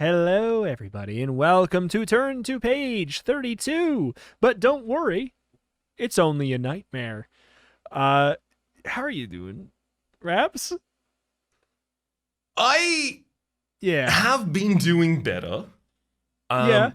Hello, everybody, and welcome to Turn to Page 32. But don't worry, it's only a nightmare. How are you doing, Raps? I Yeah. have been doing better. Yeah.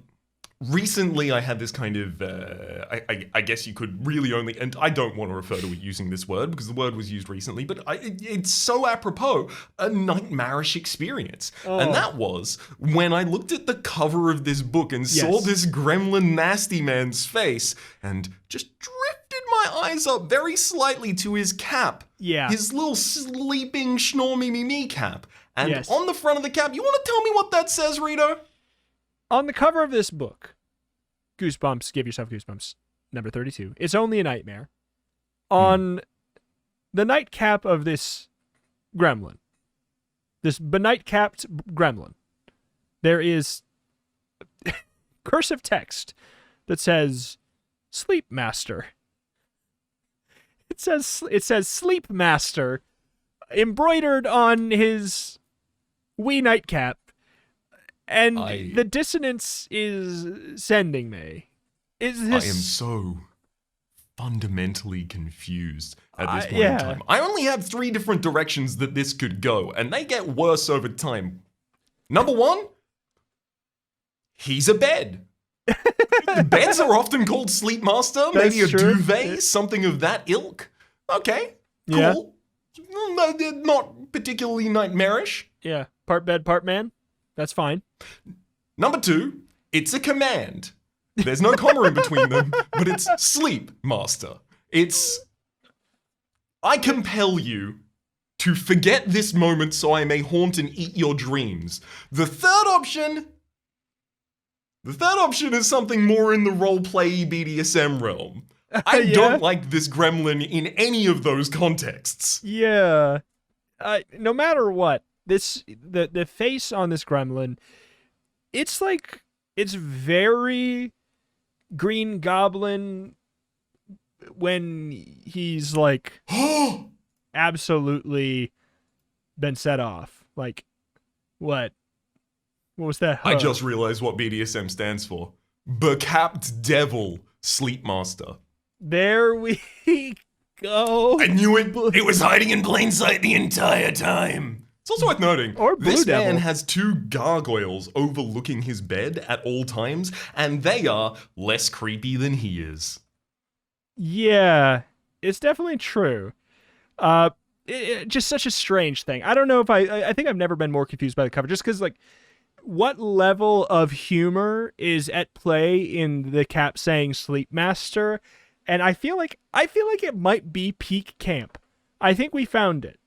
Recently, I had this kind of, I guess you could really only, and I don't want to refer to it using this word because the word was used recently, but it's so apropos, a nightmarish experience. And Oh. that was when I looked at the cover of this book and saw Yes. this gremlin nasty man's face and just drifted my eyes up very slightly to his cap. Yeah. His little sleeping schnormy-me-me cap. And Yes. on the front of the cap, you want to tell me what that says, Rito? On the cover of this book, Goosebumps, give yourself goosebumps, number 32. It's only a nightmare. On the nightcap of this gremlin, this benight-capped gremlin, there is cursive text that says Sleep Master. It says Sleep Master embroidered on his wee nightcap. And the dissonance is sending me. Is this? I am so fundamentally confused at this point yeah. in time. I only have 3 different directions that this could go, and they get worse over time. Number 1, he's a bed. Beds are often called Sleep Master, maybe a true. duvet, something of that ilk. Okay, Yeah. cool. No, they're not particularly nightmarish. Yeah. Part bed, part man. That's fine. Number 2, it's a command. There's no comma in between them, but it's Sleep Master. It's, I compel you to forget this moment so I may haunt and eat your dreams. The third option is something more in the roleplay BDSM realm. I Yeah. don't like this gremlin in any of those contexts. Yeah. No matter what, the face on this gremlin, it's very Green Goblin when he's like absolutely been set off. Like, what? What was that? I just realized what BDSM stands for. Becapped Devil Sleep Master. There we go. I knew it. It was hiding in plain sight the entire time. It's also worth noting, Or Blue this Devil. man has 2 gargoyles overlooking his bed at all times, and they are less creepy than he is. Yeah, it's definitely true. Just such a strange thing. I don't know if I think I've never been more confused by the cover, just because, like, what level of humor is at play in the cap saying Sleep Master? And I feel like it might be peak camp. I think we found it.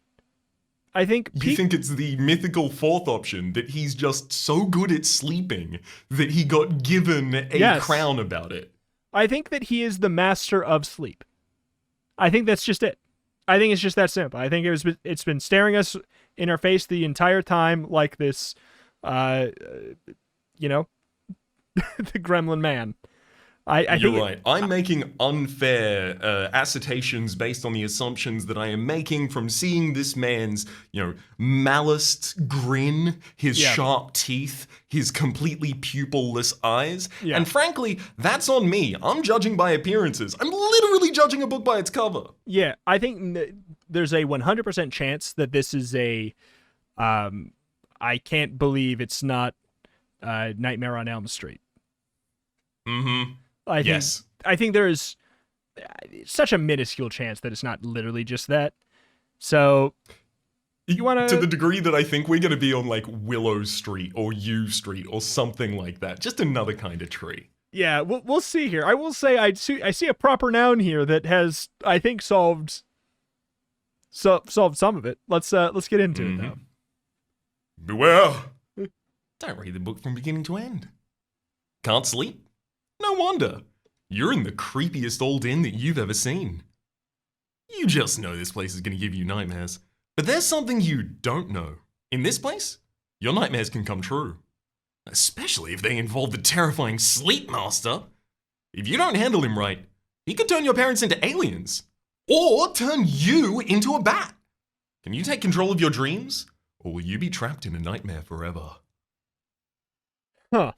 I think You think it's the mythical 4th option, that he's just so good at sleeping that he got given a Yes. crown about it? I think that he is the master of sleep. I think that's just it. I think it's just that simple. I think it's been staring us in our face the entire time like this, the gremlin man. I You're think right. I'm making unfair assertions based on the assumptions that I am making from seeing this man's, malaced grin, his Yeah. sharp teeth, his completely pupilless eyes. Yeah. And frankly, that's on me. I'm judging by appearances. I'm literally judging a book by its cover. Yeah, I think there's a 100% chance that this is a. I can't believe it's not Nightmare on Elm Street. Mm-hmm. I think there is such a minuscule chance that it's not literally just that. So you want To the degree that I think we're going to be on like Willow Street or Yew Street or something like that. Just another kind of tree. Yeah, we'll see here. I will say I see a proper noun here that has, I think, solved some of it. Let's get into it now. Beware! Don't read the book from beginning to end. Can't sleep? No wonder. You're in the creepiest old inn that you've ever seen. You just know this place is going to give you nightmares. But there's something you don't know. In this place, your nightmares can come true. Especially if they involve the terrifying Sleep Master. If you don't handle him right, he could turn your parents into aliens. Or turn you into a bat. Can you take control of your dreams? Or will you be trapped in a nightmare forever? Huh.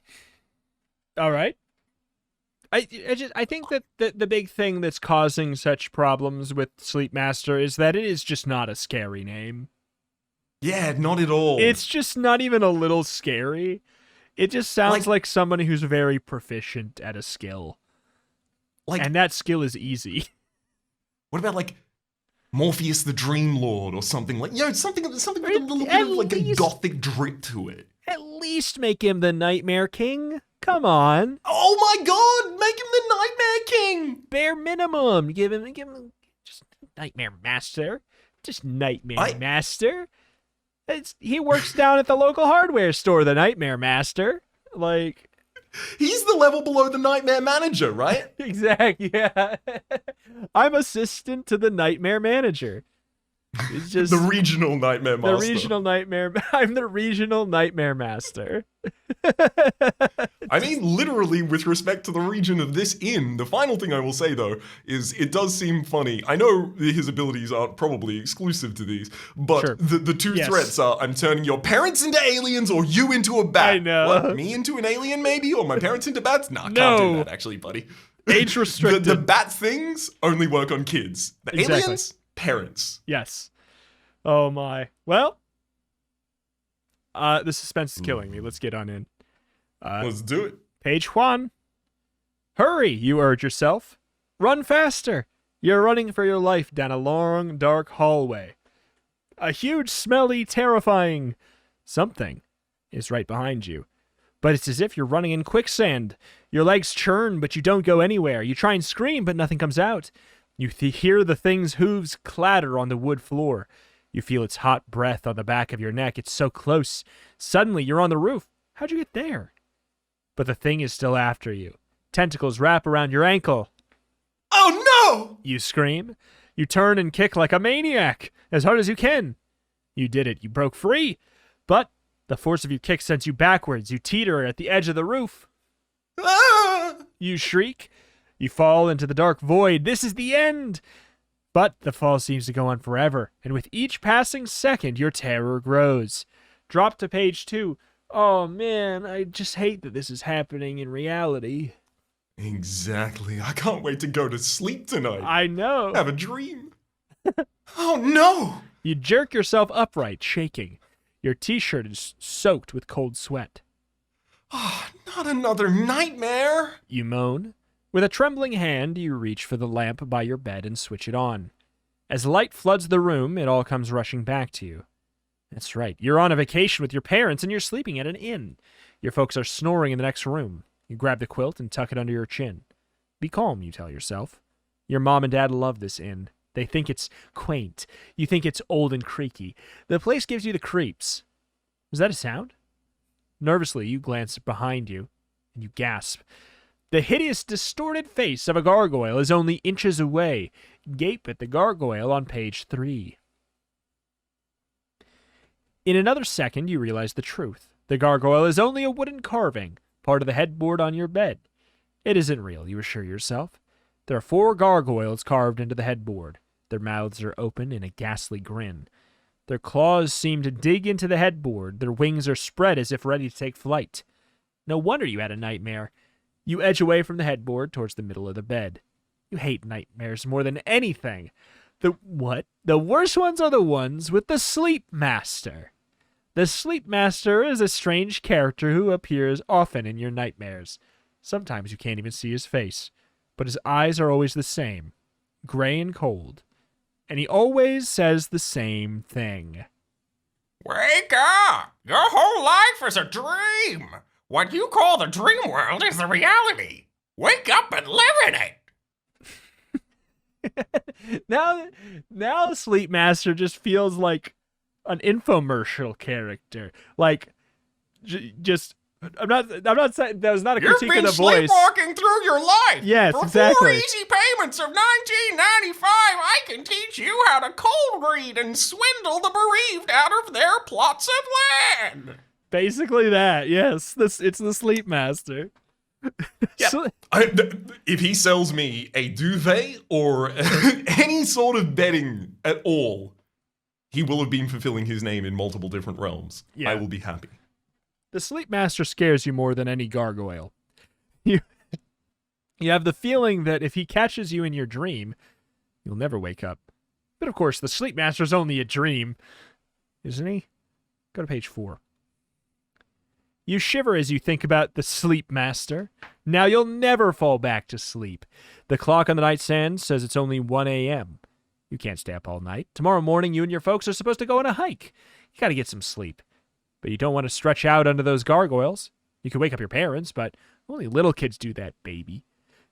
All right. I think that the big thing that's causing such problems with Sleep Master is that it is just not a scary name. Yeah, not at all. It's just not even a little scary. It just sounds like somebody who's very proficient at a skill. And that skill is easy. What about like Morpheus the Dream Lord or something like, something with a little bit of like a gothic drip to it. At least make him the Nightmare King. Come on. Oh my god, make him the Nightmare King. Bare minimum. Give him just Nightmare Master. Just Nightmare Master. He works down at the local hardware store, the Nightmare Master. Like, he's the level below the Nightmare Manager, right? Exactly, yeah. I'm assistant to the Nightmare Manager. It's just the regional Nightmare Master. I'm the regional Nightmare Master. I mean, literally, with respect to the region of this inn, the final thing I will say, though, is it does seem funny. I know his abilities aren't probably exclusive to these, but sure. the two threats are, I'm turning your parents into aliens or you into a bat. I know. What, me into an alien, maybe? Or my parents into bats? Nah, can't do that, actually, buddy. Age restricted. The bat things only work on kids. The aliens, parents. Yes. Oh, my. Well, the suspense is killing me. Let's get on in. Let's do it. Page 1. Hurry, you urge yourself. Run faster. You're running for your life down a long, dark hallway. A huge, smelly, terrifying something is right behind you. But it's as if you're running in quicksand. Your legs churn, but you don't go anywhere. You try and scream, but nothing comes out. You hear the thing's hooves clatter on the wood floor. You feel its hot breath on the back of your neck. It's so close. Suddenly, you're on the roof. How'd you get there? But the thing is still after you. Tentacles wrap around your ankle. Oh no! You scream. You turn and kick like a maniac, as hard as you can. You did it. You broke free. But the force of your kick sends you backwards. You teeter at the edge of the roof. Ah! You shriek. You fall into the dark void. This is the end. But the fall seems to go on forever, and with each passing second, your terror grows. Drop to page 2. Oh, man, I just hate that this is happening in reality. Exactly. I can't wait to go to sleep tonight. I know. Have a dream. Oh, no! You jerk yourself upright, shaking. Your t-shirt is soaked with cold sweat. Oh, not another nightmare! You moan. With a trembling hand, you reach for the lamp by your bed and switch it on. As light floods the room, it all comes rushing back to you. That's right. You're on a vacation with your parents and you're sleeping at an inn. Your folks are snoring in the next room. You grab the quilt and tuck it under your chin. Be calm, you tell yourself. Your mom and dad love this inn. They think it's quaint. You think it's old and creaky. The place gives you the creeps. Was that a sound? Nervously, you glance behind you and you gasp. The hideous, distorted face of a gargoyle is only inches away. Gape at the gargoyle on page 3. In another second, you realize the truth. The gargoyle is only a wooden carving, part of the headboard on your bed. It isn't real, you assure yourself. There are 4 gargoyles carved into the headboard. Their mouths are open in a ghastly grin. Their claws seem to dig into the headboard. Their wings are spread as if ready to take flight. No wonder you had a nightmare. You edge away from the headboard towards the middle of the bed. You hate nightmares more than anything. The worst ones are the ones with the Sleep Master. The Sleep Master is a strange character who appears often in your nightmares. Sometimes you can't even see his face, but his eyes are always the same, gray and cold. And he always says the same thing. Wake up! Your whole life is a dream! What you call the dream world is the reality! Wake up and live in it! Now Sleep Master just feels like an infomercial character. Like, just... I'm not saying that was not a critique of the voice. You've been sleepwalking through your life. Yes, For exactly. 4 easy payments of $19.95, I can teach you how to cold read and swindle the bereaved out of their plots of land. Basically that, yes. It's the Sleep Master. Yeah. If he sells me a duvet or any sort of bedding at all, he will have been fulfilling his name in multiple different realms. Yeah. I will be happy. The sleep master scares you more than any gargoyle. You, you have the feeling that if he catches you in your dream, you'll never wake up. But of course, the sleep master's only a dream, isn't he? Go to page 4. You shiver as you think about the sleep master. Now you'll never fall back to sleep. The clock on the nightstand says it's only 1 a.m. You can't stay up all night. Tomorrow morning, you and your folks are supposed to go on a hike. You gotta get some sleep. But you don't want to stretch out under those gargoyles. You could wake up your parents, but only little kids do that, baby.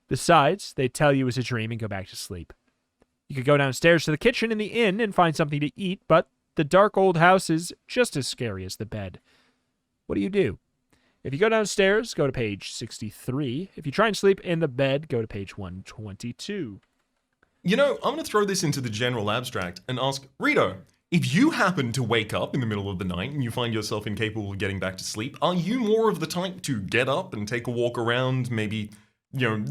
Besides, they tell you it's a dream and go back to sleep. You could go downstairs to the kitchen in the inn and find something to eat, but the dark old house is just as scary as the bed. What do? If you go downstairs, go to page 63. If you try and sleep in the bed, go to page 122. You know, I'm going to throw this into the general abstract and ask, Rito, if you happen to wake up in the middle of the night and you find yourself incapable of getting back to sleep, are you more of the type to get up and take a walk around, maybe,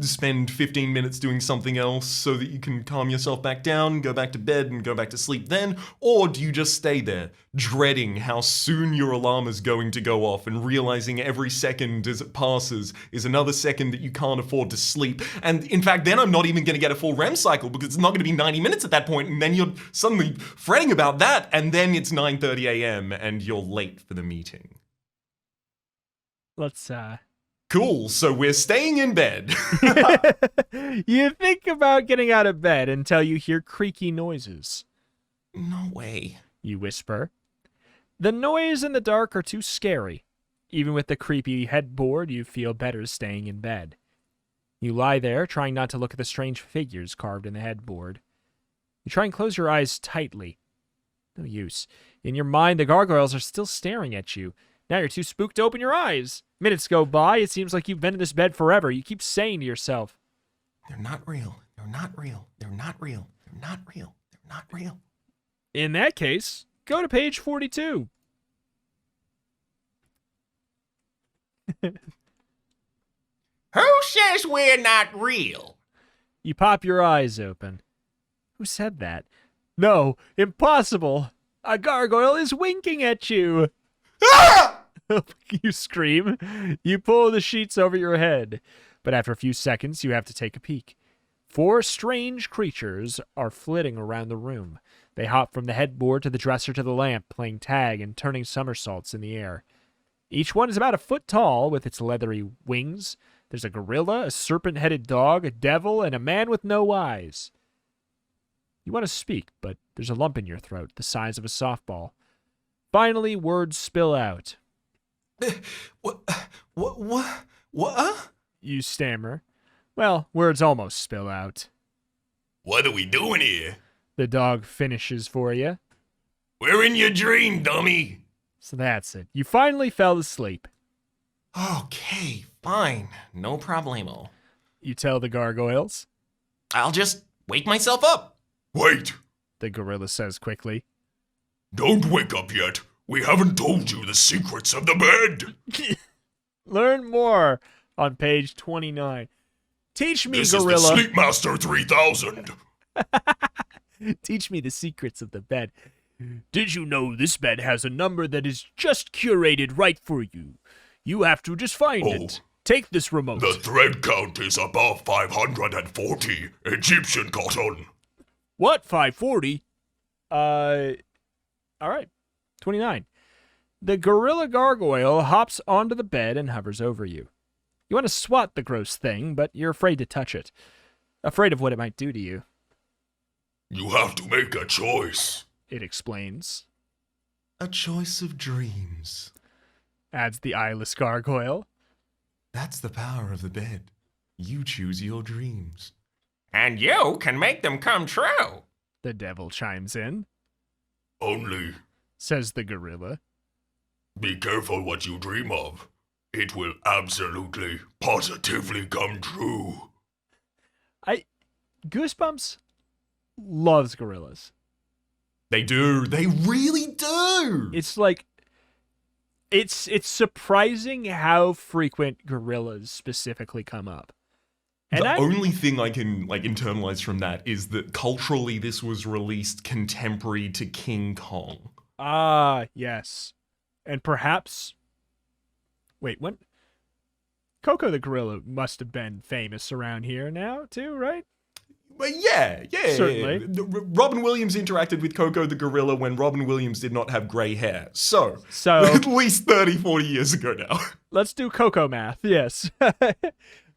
spend 15 minutes doing something else so that you can calm yourself back down, go back to bed and go back to sleep then? Or do you just stay there, dreading how soon your alarm is going to go off and realizing every second as it passes is another second that you can't afford to sleep? And in fact, then I'm not even going to get a full REM cycle because it's not going to be 90 minutes at that point, and then you're suddenly fretting about that, and then it's 9:30 a.m. and you're late for the meeting. Let's, Cool, so we're staying in bed. You think about getting out of bed until you hear creaky noises. No way. You whisper. The noise in the dark are too scary. Even with the creepy headboard, you feel better staying in bed. You lie there, trying not to look at the strange figures carved in the headboard. You try and close your eyes tightly. No use. In your mind, the gargoyles are still staring at you. Now you're too spooked to open your eyes. Minutes go by. It seems like you've been in this bed forever. You keep saying to yourself, They're not real. They're not real. They're not real. They're not real. They're not real. in that case, go to page 42. Who says we're not real? You pop your eyes open. Who said that? No, impossible. A gargoyle is winking at you. Ah! You scream. You pull the sheets over your head. But after a few seconds, you have to take a peek. 4 strange creatures are flitting around the room. They hop from the headboard to the dresser to the lamp, playing tag and turning somersaults in the air. Each one is about a foot tall with its leathery wings. There's a gorilla, a serpent-headed dog, a devil, and a man with no eyes. You want to speak, but there's a lump in your throat, the size of a softball. Finally, words spill out. What? You stammer. Well, words almost spill out. What are we doing here? The dog finishes for you. We're in your dream, dummy. So that's it. You finally fell asleep. Okay, fine. No problemo. You tell the gargoyles. I'll just wake myself up. Wait, The gorilla says quickly. don't wake up yet. We haven't told you the secrets of the bed. Learn more on page 29. Teach me, This is gorilla. the Sleep Master 3000. Teach me the secrets of the bed. Did you know this bed has a number that is just curated right for you? You have to just find it. Take this remote. The thread count is above 540 Egyptian cotton. What? 540? All right. 29. The gorilla gargoyle hops onto the bed and hovers over you. You want to swat the gross thing, but you're afraid to touch it. Afraid of what it might do to you. You have to make a choice. It explains. A choice of dreams. Adds the eyeless gargoyle. That's the power of the bed. You choose your dreams. And you can make them come true. The devil chimes in. Only Says the gorilla. be careful what you dream of. It will absolutely, positively come true. Goosebumps loves gorillas. They do. They really do. It's like it's surprising how frequent gorillas specifically come up. And The only thing I can internalize from that is that culturally this was released contemporary to King Kong. yes. And perhaps Wait, when Coco the gorilla must have been famous around here now too, right? But yeah. Certainly. Robin Williams interacted with Coco the gorilla when Robin Williams did not have grey hair. So So at least 30, 40 years ago now. let's do Coco math. Yes. So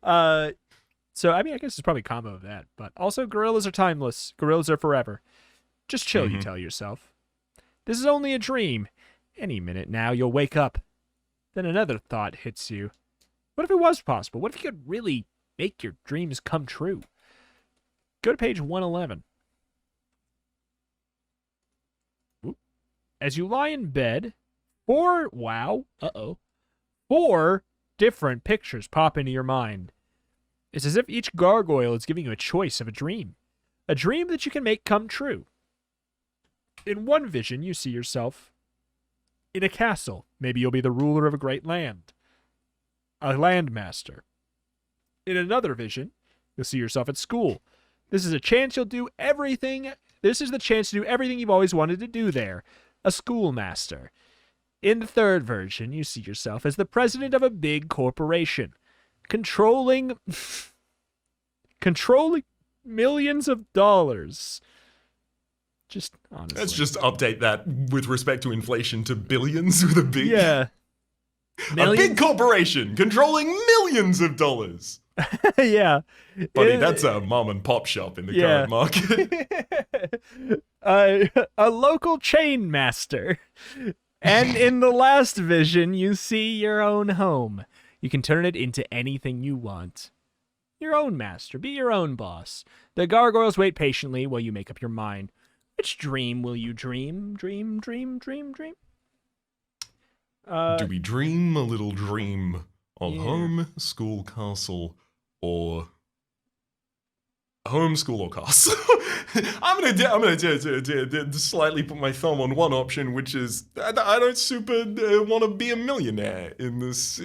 I mean, I guess it's probably a combo of that, but also gorillas are timeless. Gorillas are forever. Just chill, you tell yourself. This is only a dream. Any minute now, you'll wake up. Then another thought hits you. What if it was possible? What if you could really make your dreams come true? Go to page 111. Oop. As you lie in bed, four different pictures pop into your mind. It's as if each gargoyle is giving you a choice of a dream that you can make come true. In one vision, you see yourself in a castle. Maybe you'll be the ruler of a great land, a landmaster. In another vision, you'll see yourself at school. This is a chance you'll do everything. This is the chance to do everything you've always wanted to do there, a schoolmaster. In the third version, you see yourself as the president of a big corporation, controlling millions of dollars. Just honestly. Let's just update that with respect to inflation to billions with a big. Yeah. A big corporation controlling millions of dollars. Yeah. Buddy, that's a mom and pop shop in the current market. A local chain master. And in the last vision, you see your own home. You can turn it into anything you want. Your own master. Be your own boss. The gargoyles wait patiently while you make up your mind. Which dream will you dream? Dream. Do we dream a little dream of home, school, castle, or home, school, or castle? I'm gonna slightly put my thumb on one option, which is I don't super want to be a millionaire in this.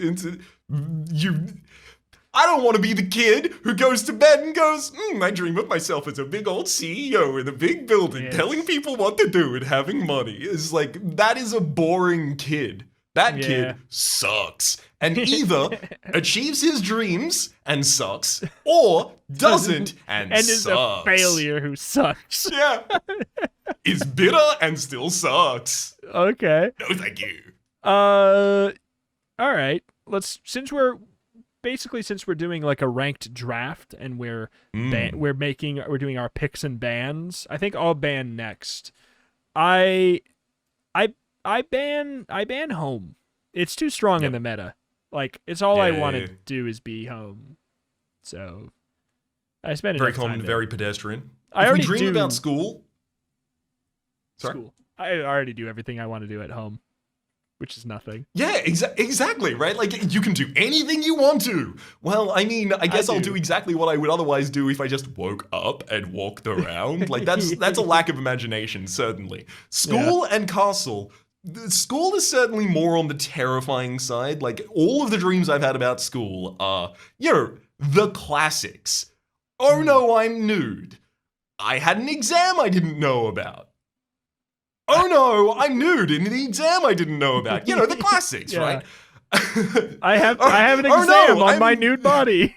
I don't want to be the kid who goes to bed and goes, I dream of myself as a big old CEO in a big building, telling people what to do and having money. It's like, that is a boring kid. That kid sucks. And either achieves his dreams and sucks, or doesn't and sucks. Is a failure who sucks. Yeah. Is bitter and still sucks. Okay. No, thank you. All right. Since we're doing like a ranked draft and we're doing our picks and bans, I think I'll ban next. I ban home. It's too strong in the meta. Like, it's all I want to do is be home. So I spend very enough common, time very pedestrian. I if already we dream do about school. Sorry? School. I already do everything I want to do at home, which is nothing. Yeah, exactly, right? Like, you can do anything you want to. Well, I mean, I guess I'll do exactly what I would otherwise do if I just woke up and walked around. Like, that's a lack of imagination, certainly. School and castle. School is certainly more on the terrifying side. Like, all of the dreams I've had about school are, the classics. Oh no, I'm nude. I had an exam I didn't know about. Oh no, I'm nude in the exam I didn't know about. The classics, right? I have an exam on my nude body.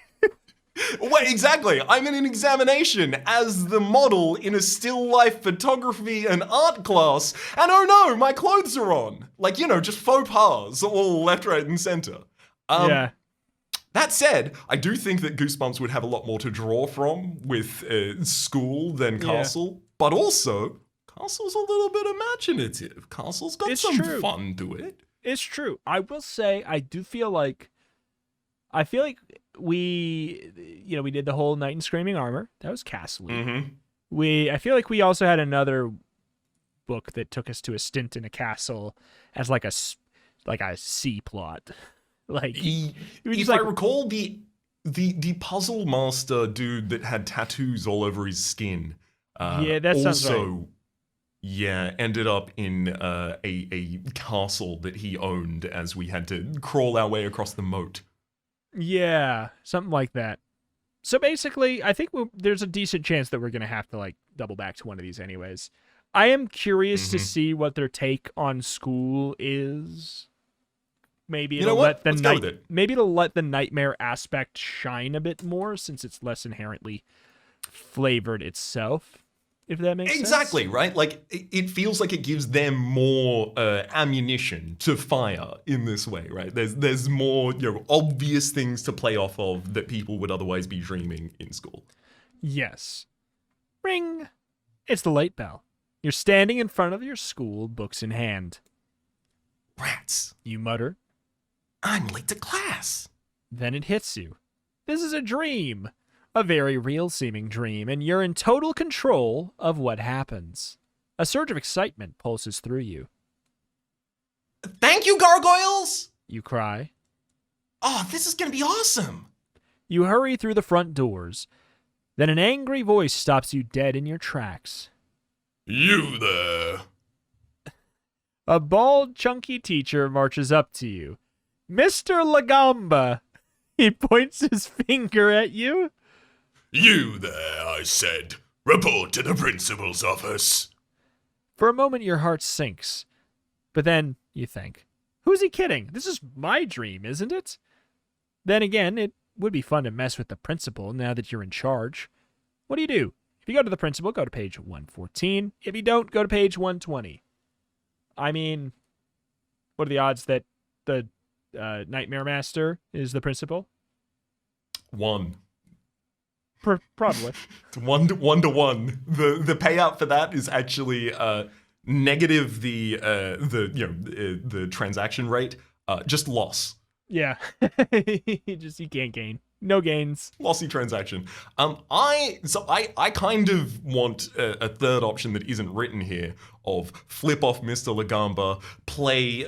Well, exactly. I'm in an examination as the model in a still life photography and art class, and oh no, my clothes are on. Like, just faux pas all left, right, and center. That said, I do think that Goosebumps would have a lot more to draw from with school than castle, but also Castle's a little bit imaginative. Castle's got some fun to it. It's true. I will say, I feel like we did the whole Knight in Screaming Armor. That was Castle. Mm-hmm. I feel like we also had another book that took us to a stint in a castle as like a C plot. Like, if I recall, the puzzle master dude that had tattoos all over his skin. That sounds right. Yeah, ended up in a castle that he owned as we had to crawl our way across the moat. Yeah, something like that. So basically, I think there's a decent chance that we're going to have to like double back to one of these anyways. I am curious to see what their take on school is. maybe You know it'll what? let the Let's go with it. maybe it'll let the nightmare aspect shine a bit more since it's less inherently flavored itself. If that makes sense. Exactly, right? Like, it feels like it gives them more ammunition to fire in this way, right? There's more, obvious things to play off of that people would otherwise be dreaming in school. Yes. Ring. It's the late bell. You're standing in front of your school, books in hand. Rats, You mutter. I'm late to class. Then it hits you. This is a dream. A very real-seeming dream, and you're in total control of what happens. A surge of excitement pulses through you. Thank you, gargoyles! You cry. Oh, this is gonna be awesome! You hurry through the front doors. Then an angry voice stops you dead in your tracks. You there. A bald, chunky teacher marches up to you. Mr. Lagamba! He points his finger at you. You there, I said. Report to the principal's office. For a moment, your heart sinks. But then you think, who's he kidding? This is my dream, isn't it? Then again, it would be fun to mess with the principal now that you're in charge. What do? If you go to the principal, go to page 114. If you don't, go to page 120. I mean, what are the odds that the Nightmare Master is the principal? 1. Probably. It's 1 to 1. The payout for that is actually negative the transaction rate, just loss. Yeah. You can't gain. No gains. Lossy transaction. I kind of want a third option that isn't written here of flip off Mr. Lagamba, play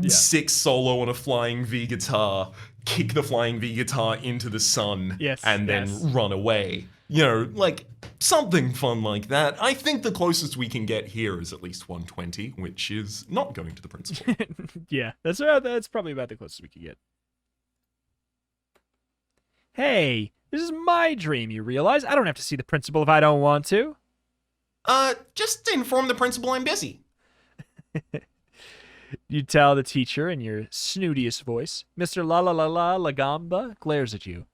sick solo on a flying V guitar, kick the flying V guitar into the sun, Yes, and then run away. Like something fun like that. I think the closest we can get here is at least 120, which is not going to the principal. Yeah, that's probably about the closest we could get. Hey, this is my dream, you realize? I don't have to see the principal if I don't want to. Just inform the principal I'm busy. You tell the teacher in your snootiest voice. Mr. La La La La Lagamba glares at you.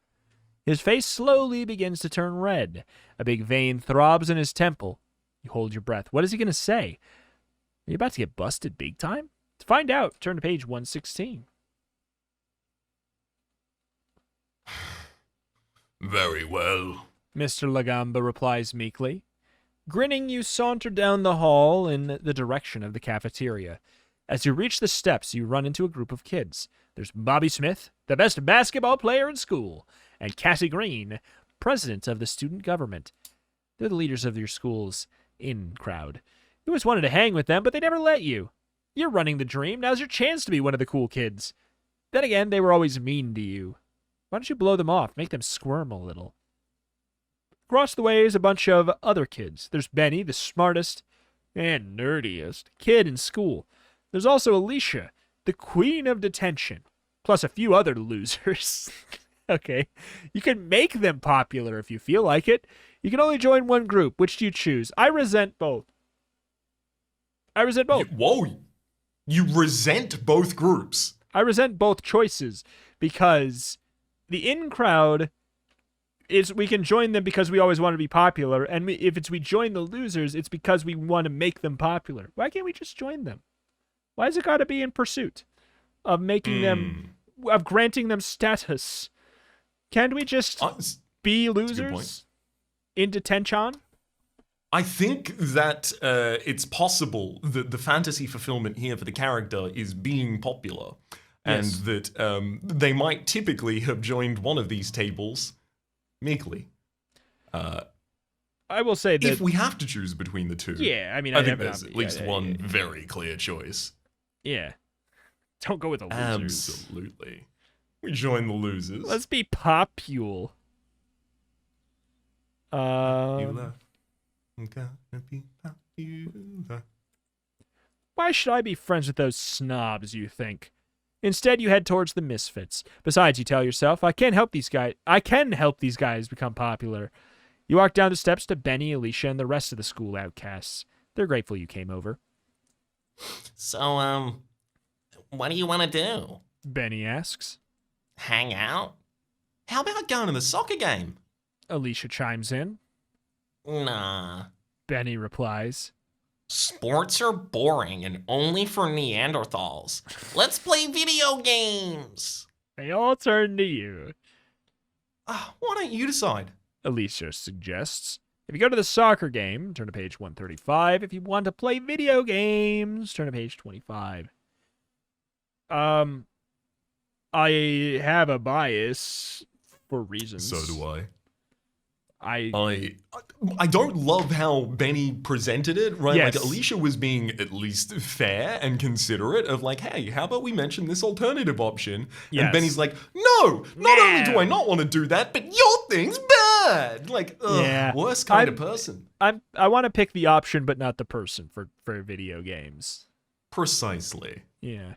His face slowly begins to turn red. A big vein throbs in his temple. You hold your breath. What is he going to say? Are you about to get busted big time? To find out, turn to page 116. Very well. Mr. Lagamba replies meekly. Grinning, you saunter down the hall in the direction of the cafeteria. As you reach the steps, you run into a group of kids. There's Bobby Smith, the best basketball player in school, and Cassie Green, president of the student government. They're the leaders of your school's in-crowd. You always wanted to hang with them, but they never let you. You're running the dream. Now's your chance to be one of the cool kids. Then again, they were always mean to you. Why don't you blow them off? Make them squirm a little. Across the way is a bunch of other kids. There's Benny, the smartest and nerdiest kid in school. There's also Alicia, the queen of detention, plus a few other losers. Okay. You can make them popular if you feel like it. You can only join one group. Which do you choose? I resent both. Whoa. You resent both groups. I resent both choices because the in-crowd is we can join them because we always want to be popular, and if we join the losers, it's because we want to make them popular. Why can't we just join them? Why has it got to be in pursuit of making them, of granting them status? Can't we just be losers in detention? I think that it's possible that the fantasy fulfillment here for the character is being popular. And Yes. that they might typically have joined one of these tables meekly. I will say that If we have to choose between the two, yeah, I mean, I think there's at least one yeah. very clear choice. Yeah. Don't go with the losers. Absolutely. We join the losers. Let's be popular. Popular. I'm gonna be popular. Why should I be friends with those snobs, you think? Instead, you head towards the misfits. Besides, you tell yourself, I can help these guys become popular. You walk down the steps to Benny, Alicia, and the rest of the school outcasts. They're grateful you came over. So, What do you want to do? Benny asks. Hang out? How about going to the soccer game? Alicia chimes in. Nah. Benny replies. Sports are boring and only for Neanderthals. Let's play video games. They all turn to you, Why don't you decide? Alicia suggests. If you go to the soccer game, turn to page 135. If you want to play video games, turn to page 25. I have a bias for reasons. So do I. I I don't love how Benny presented it, right? Yes. Like, Alicia was being at least fair and considerate of like, hey, how about we mention this alternative option? Yes. And Benny's like, no, not only do No. I not want to do that, but your thing's bad. Like, ugh, Yeah. worst kind of person. I want to pick the option, but not the person for video games. Precisely. Yeah,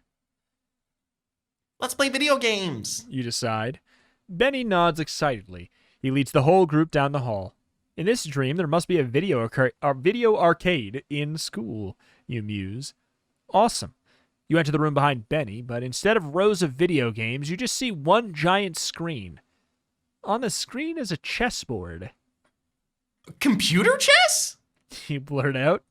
Let's play video games. you decide. Benny nods excitedly. He leads the whole group down the hall. In this dream, there must be a video arcade in school, you muse. Awesome. You enter the room behind Benny, but instead of rows of video games, you just see one giant screen. On the screen is a chessboard. Computer chess? You blurt out.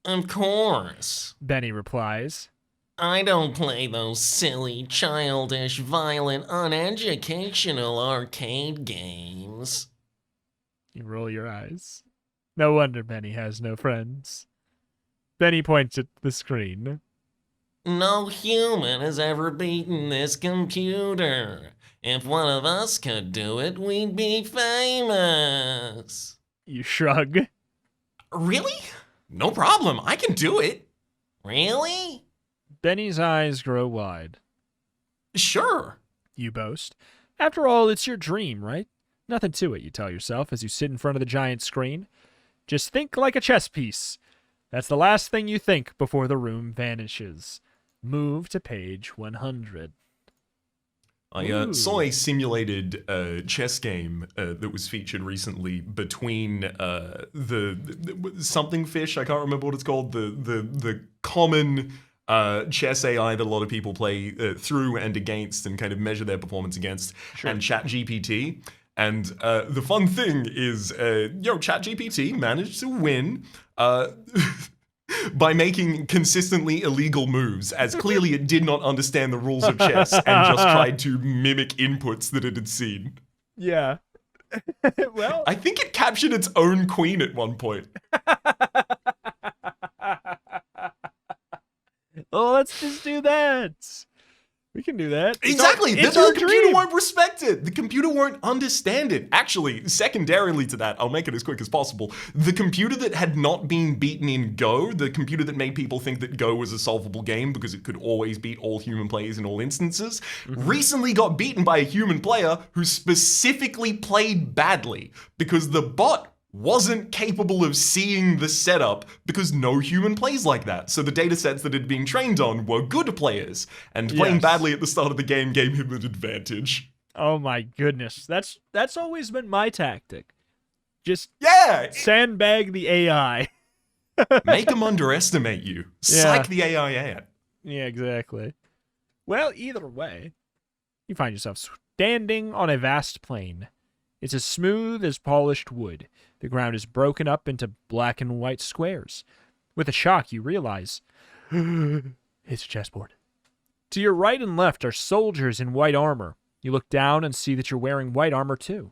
Of course. Benny replies. I don't play those silly, childish, violent, uneducational arcade games. You roll your eyes. No wonder Benny has no friends. Benny points at the screen. No human has ever beaten this computer. If one of us could do it, we'd be famous. You shrug. Really? No problem. I can do it. Really? Benny's eyes grow wide. Sure. You boast. After all, it's your dream, right? Nothing to it, you tell yourself as you sit in front of the giant screen. Just think like a chess piece. That's the last thing you think before the room vanishes. Move to page 100. I saw a simulated chess game that was featured recently between the something fish. I can't remember what it's called. The common chess AI that a lot of people play through and against and kind of measure their performance against, and ChatGPT. And the fun thing is, ChatGPT managed to win by making consistently illegal moves, as clearly it did not understand the rules of chess and just tried to mimic inputs that it had seen. Yeah. Well, I think it captured its own queen at one point. oh, let's just do that. We can do that. Exactly. It's The our computer dream. won't respect it. The computer won't understand it. Actually, secondarily to that, I'll make it as quick as possible. The computer that had not been beaten in Go, the computer that made people think that Go was a solvable game because it could always beat all human players in all instances, recently got beaten by a human player who specifically played badly because the bot wasn't capable of seeing the setup because no human plays like that. So the data sets that it had been trained on were good players, and playing Yes. badly at the start of the game gave him an advantage. Oh my goodness. That's always been my tactic. Just Yeah! sandbag the AI. Make them underestimate you. Yeah. Psych the AI out. Yeah, exactly. Well, either way, you find yourself standing on a vast plain. It's as smooth as polished wood. The ground is broken up into black and white squares. With a shock, you realize it's a chessboard. To your right and left are soldiers in white armor. You look down and see that you're wearing white armor too.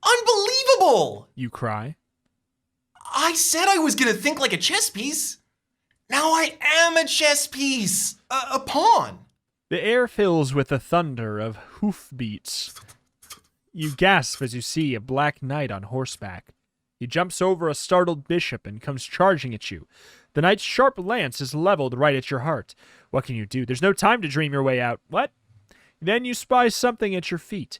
Unbelievable! You cry. I said I was gonna think like a chess piece. Now I am a chess piece. A pawn. The air fills with the thunder of hoofbeats. You gasp as you see a black knight on horseback. He jumps over a startled bishop and comes charging at you. The knight's sharp lance is leveled right at your heart. What can you do? There's no time to dream your way out. What? Then you spy something at your feet.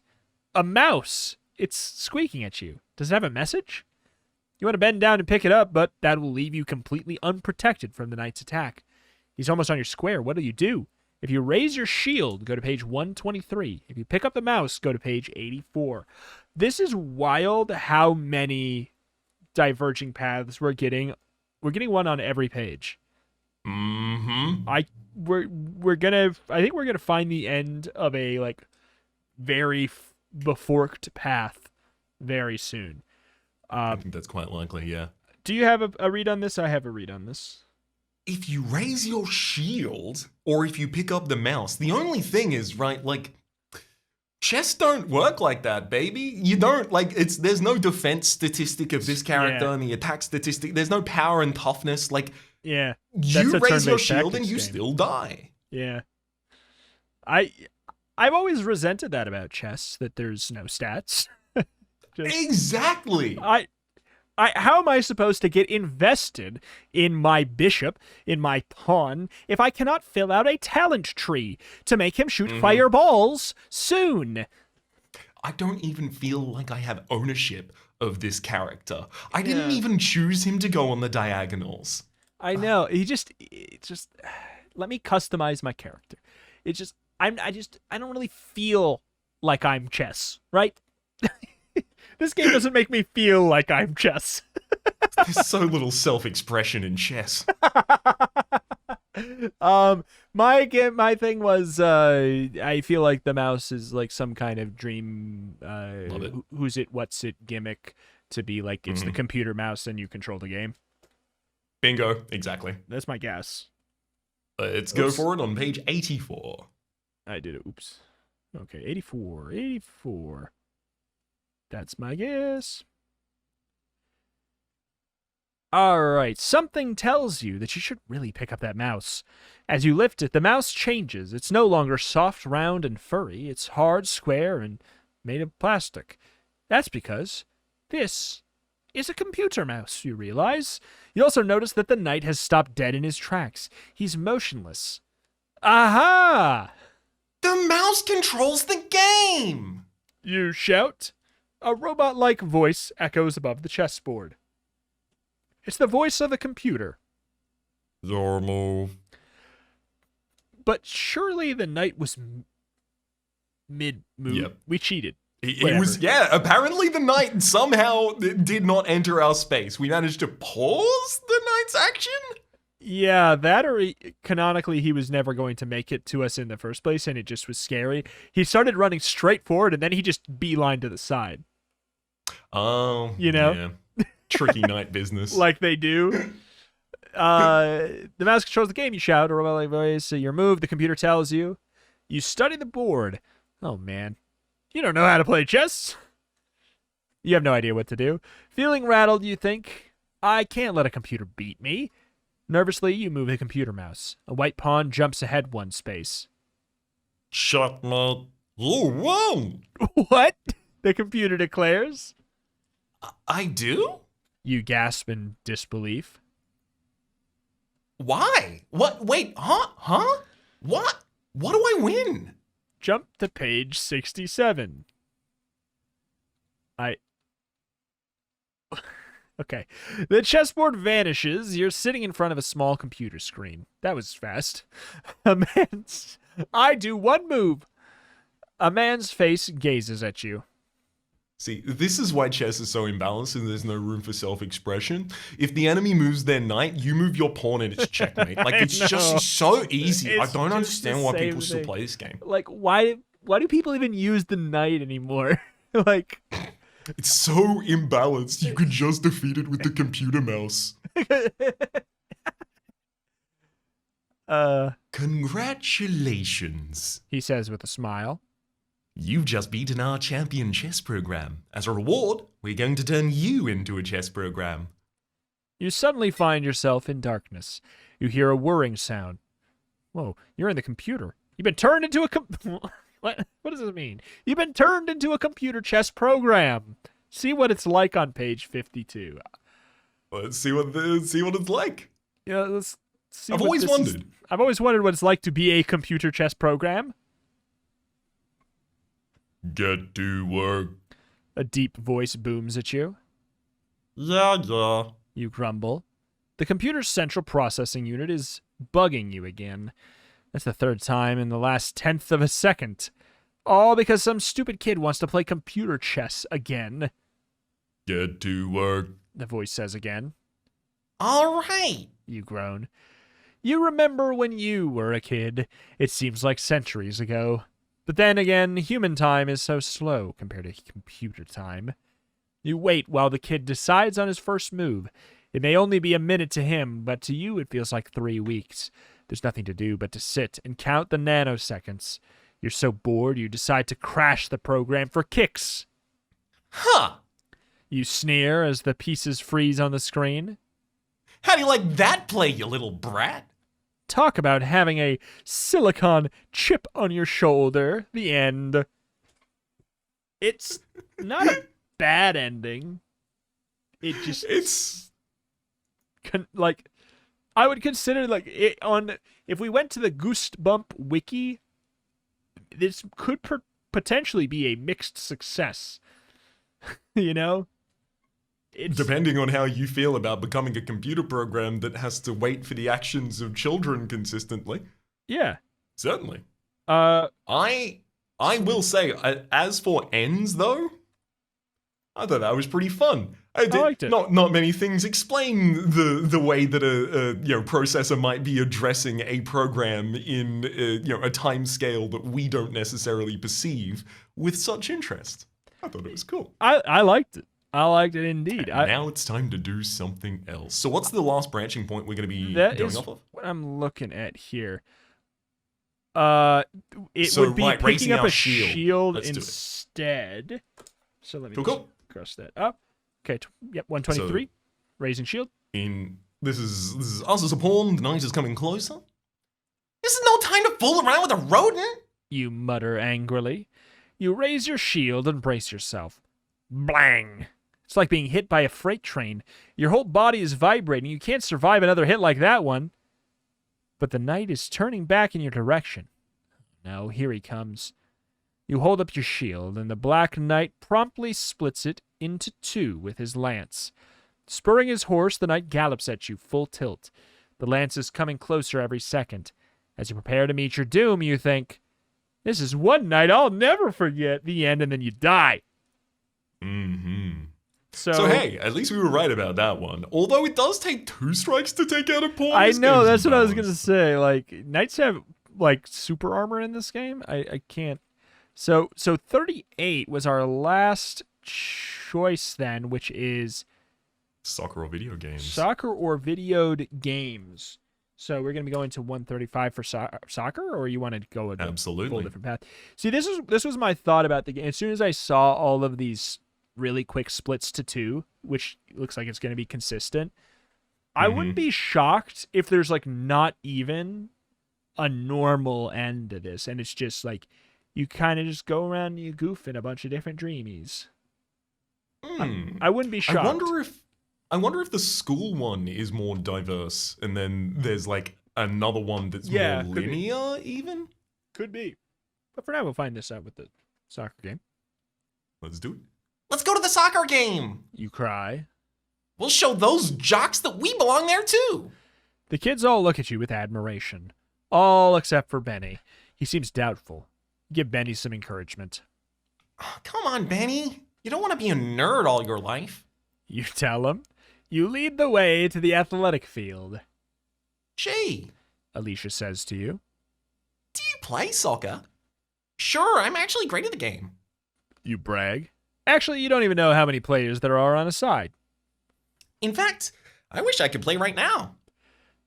A mouse. It's squeaking at you. Does it have a message? You want to bend down and pick it up, but that will leave you completely unprotected from the knight's attack. He's almost on your square. What do? If you raise your shield, go to page 123. If you pick up the mouse, go to page 84. This is wild how many diverging paths we're getting. We're getting one on every page. Mm-hmm. I think we're gonna find the end of a like very beforked path very soon. I think that's quite likely, yeah. Do you have a read on this? I have a read on this. If you raise your shield, or if you pick up the mouse, the only thing is, right, like, chess don't work like that, baby. You don't, like, there's no defense statistic of this character and the attack statistic. There's no power and toughness. Like, yeah, you raise your shield and you still die. Yeah. I've always resented that about chess, that there's no stats. Exactly. How am I supposed to get invested in my bishop, in my pawn, if I cannot fill out a talent tree to make him shoot fireballs soon? I don't even feel like I have ownership of this character. I didn't even choose him to go on the diagonals. I know. It's just let me customize my character. I don't really feel like I'm chess, right? This game doesn't make me feel like I'm chess. There's so little self-expression in chess. My thing was I feel like the mouse is like some kind of dream Love it. who's it what's it gimmick to be like it's the computer mouse and you control the game. Bingo, exactly. That's my guess. Let's go for it on page 84. I did it. Oops. Okay, 84. That's my guess. Alright, something tells you that you should really pick up that mouse. As you lift it, the mouse changes. It's no longer soft, round, and furry. It's hard, square, and made of plastic. That's because this is a computer mouse, you realize. You also notice that the knight has stopped dead in his tracks. He's motionless. Aha! The mouse controls the game! You shout. A robot-like voice echoes above the chessboard. It's the voice of a computer. Zormo. But surely the knight was mid-move. Yep. We cheated. It was, apparently the knight somehow did not enter our space. We managed to pause the knight's action? Yeah, that or canonically he was never going to make it to us in the first place and it just was scary. He started running straight forward and then he just beelined to the side. Oh, you know? Yeah. Tricky knight business. Like they do. The mouse controls the game, you shout, or like voice, your move, the computer tells you. You study the board. Oh man. You don't know how to play chess. You have no idea what to do. Feeling rattled, you think, I can't let a computer beat me. Nervously, you move the computer mouse. A white pawn jumps ahead one space. Checkmate. You won! What? The computer declares. I do? You gasp in disbelief. Why? What? Wait, huh? What? What do I win? Jump to page 67. Okay. The chessboard vanishes. You're sitting in front of a small computer screen. That was fast. I do one move. A man's face gazes at you. See, this is why chess is so imbalanced and there's no room for self-expression. If the enemy moves their knight, you move your pawn and it's checkmate. Like, it's just so easy. It's I don't understand why people still thing. play this game. Like, why do people even use the knight anymore? Like... It's so imbalanced, you could just defeat it with the computer mouse. Congratulations, he says with a smile. You've just beaten our champion chess program. As a reward, we're going to turn you into a chess program. You suddenly find yourself in darkness. You hear a whirring sound. Whoa, you're in the computer. You've been turned into a What does this mean? You've been turned into a computer chess program. See what it's like on page 52. Let's see what it's like. Yeah, let's see. I've always wondered what it's like to be a computer chess program. Get to work. A deep voice booms at you. Yeah. You grumble. The computer's central processing unit is bugging you again. That's the third time in the last 10th of a second. All because some stupid kid wants to play computer chess again. Get to work. The voice says again. All right. You groan. You remember when you were a kid. It seems like centuries ago. But then again, human time is so slow compared to computer time. You wait while the kid decides on his first move. It may only be a minute to him, but to you it feels like 3 weeks. There's nothing to do but to sit and count the nanoseconds. You're so bored you decide to crash the program for kicks. Huh. You sneer as the pieces freeze on the screen. How do you like that play, you little brat? Talk about having a silicon chip on your shoulder. The end. It's not a bad ending. It just It's like I would consider like it on if we went to the Goosebump wiki, this could potentially be a mixed success. You know? It's, depending on how you feel about becoming a computer program that has to wait for the actions of children consistently. yeah. Certainly. Uh I will say, as for ends though, I thought that was pretty fun. I liked it. Not many things explain the way that a processor might be addressing a program in a time scale that we don't necessarily perceive with such interest. I thought it was cool. I liked it. I liked it indeed. And now it's time to do something else. So what's the last branching point we're going to be That going is off of? what I'm looking at here. It So, would be right, picking raising up our a shield. shield Let's do it. instead. So let me Cool, just cool. cross that up. Okay, yep, 123. Raising shield. This is us as a pawn. The knight is coming closer. This is no time to fool around with a rodent. You mutter angrily. You raise your shield and brace yourself. Blang! It's like being hit by a freight train. Your whole body is vibrating. You can't survive another hit like that one. But the knight is turning back in your direction. Now, here he comes. You hold up your shield, and the Black Knight promptly splits it into 2 with his lance. Spurring his horse, the knight gallops at you full tilt. The lance is coming closer every second. As you prepare to meet your doom, you think, this is one night I'll never forget. The end, and then you die. Mm-hmm. So hey, at least we were right about that one. Although it does take 2 strikes to take out a pawn. I This know, game's that's what I was going to imbalanced. say. Like, knights have, like, super armor in this game. I can't. So 38 was our last choice then, which is Soccer or video games. soccer or videoed games. So we're going to be going to 135 for soccer, or you want to go a full Absolutely. different path? See, this was my thought about the game. As soon as I saw all of these really quick splits to 2, which looks like it's going to be consistent, I wouldn't be shocked if there's like not even a normal end to this, and it's just like you kind of just go around and you goof in a bunch of different dreamies. I wouldn't be shocked. I wonder if the school one is more diverse, and then there's like another one that's Yeah, more could be. linear, even. Could be. But for now, we'll find this out with the soccer game. Let's do it. Let's go to the soccer game. You cry. We'll show those jocks that we belong there too. The kids all look at you with admiration. All except for Benny. He seems doubtful. Give Benny some encouragement. Oh, come on, Benny. You don't want to be a nerd all your life. You tell him. You lead the way to the athletic field, Gee, Alicia says to you. do you play soccer? Sure, I'm actually great at the game. You brag. Actually, you don't even know how many players there are on a side. In fact, I wish I could play right now.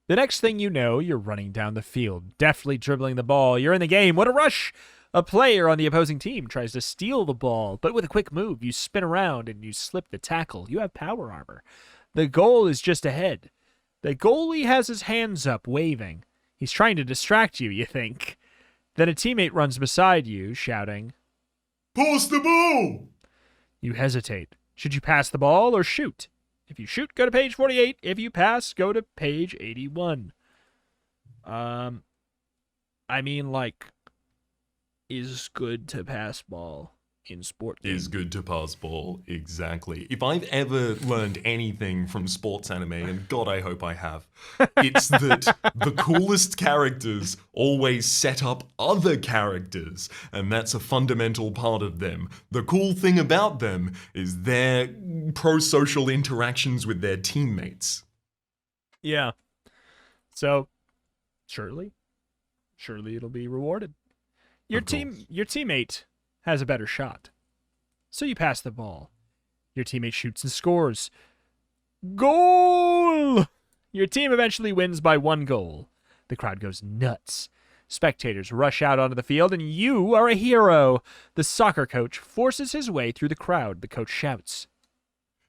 The next thing you know, you're running down the field, deftly dribbling the ball. You're in the game. What a rush! A player on the opposing team tries to steal the ball, but with a quick move, you spin around and you slip the tackle. You have power armor. The goal is just ahead. The goalie has his hands up, waving. He's trying to distract you, you think. Then a teammate runs beside you, shouting. Pass the ball! You hesitate. Should you pass the ball or shoot? If you shoot, go to page 48. If you pass, go to page 81. I mean, like, is good to pass ball in sport games. Is good to pass ball, exactly. If I've ever learned anything from sports anime, and God, I hope I have, it's that the coolest characters always set up other characters, and that's a fundamental part of them. The cool thing about them is their pro-social interactions with their teammates. Yeah. So, Surely it'll be rewarded. Your Of course. your teammate has a better shot. So you pass the ball. Your teammate shoots and scores. Goal! Your team eventually wins by 1 goal. The crowd goes nuts. Spectators rush out onto the field, and you are a hero. The soccer coach forces his way through the crowd. The coach shouts,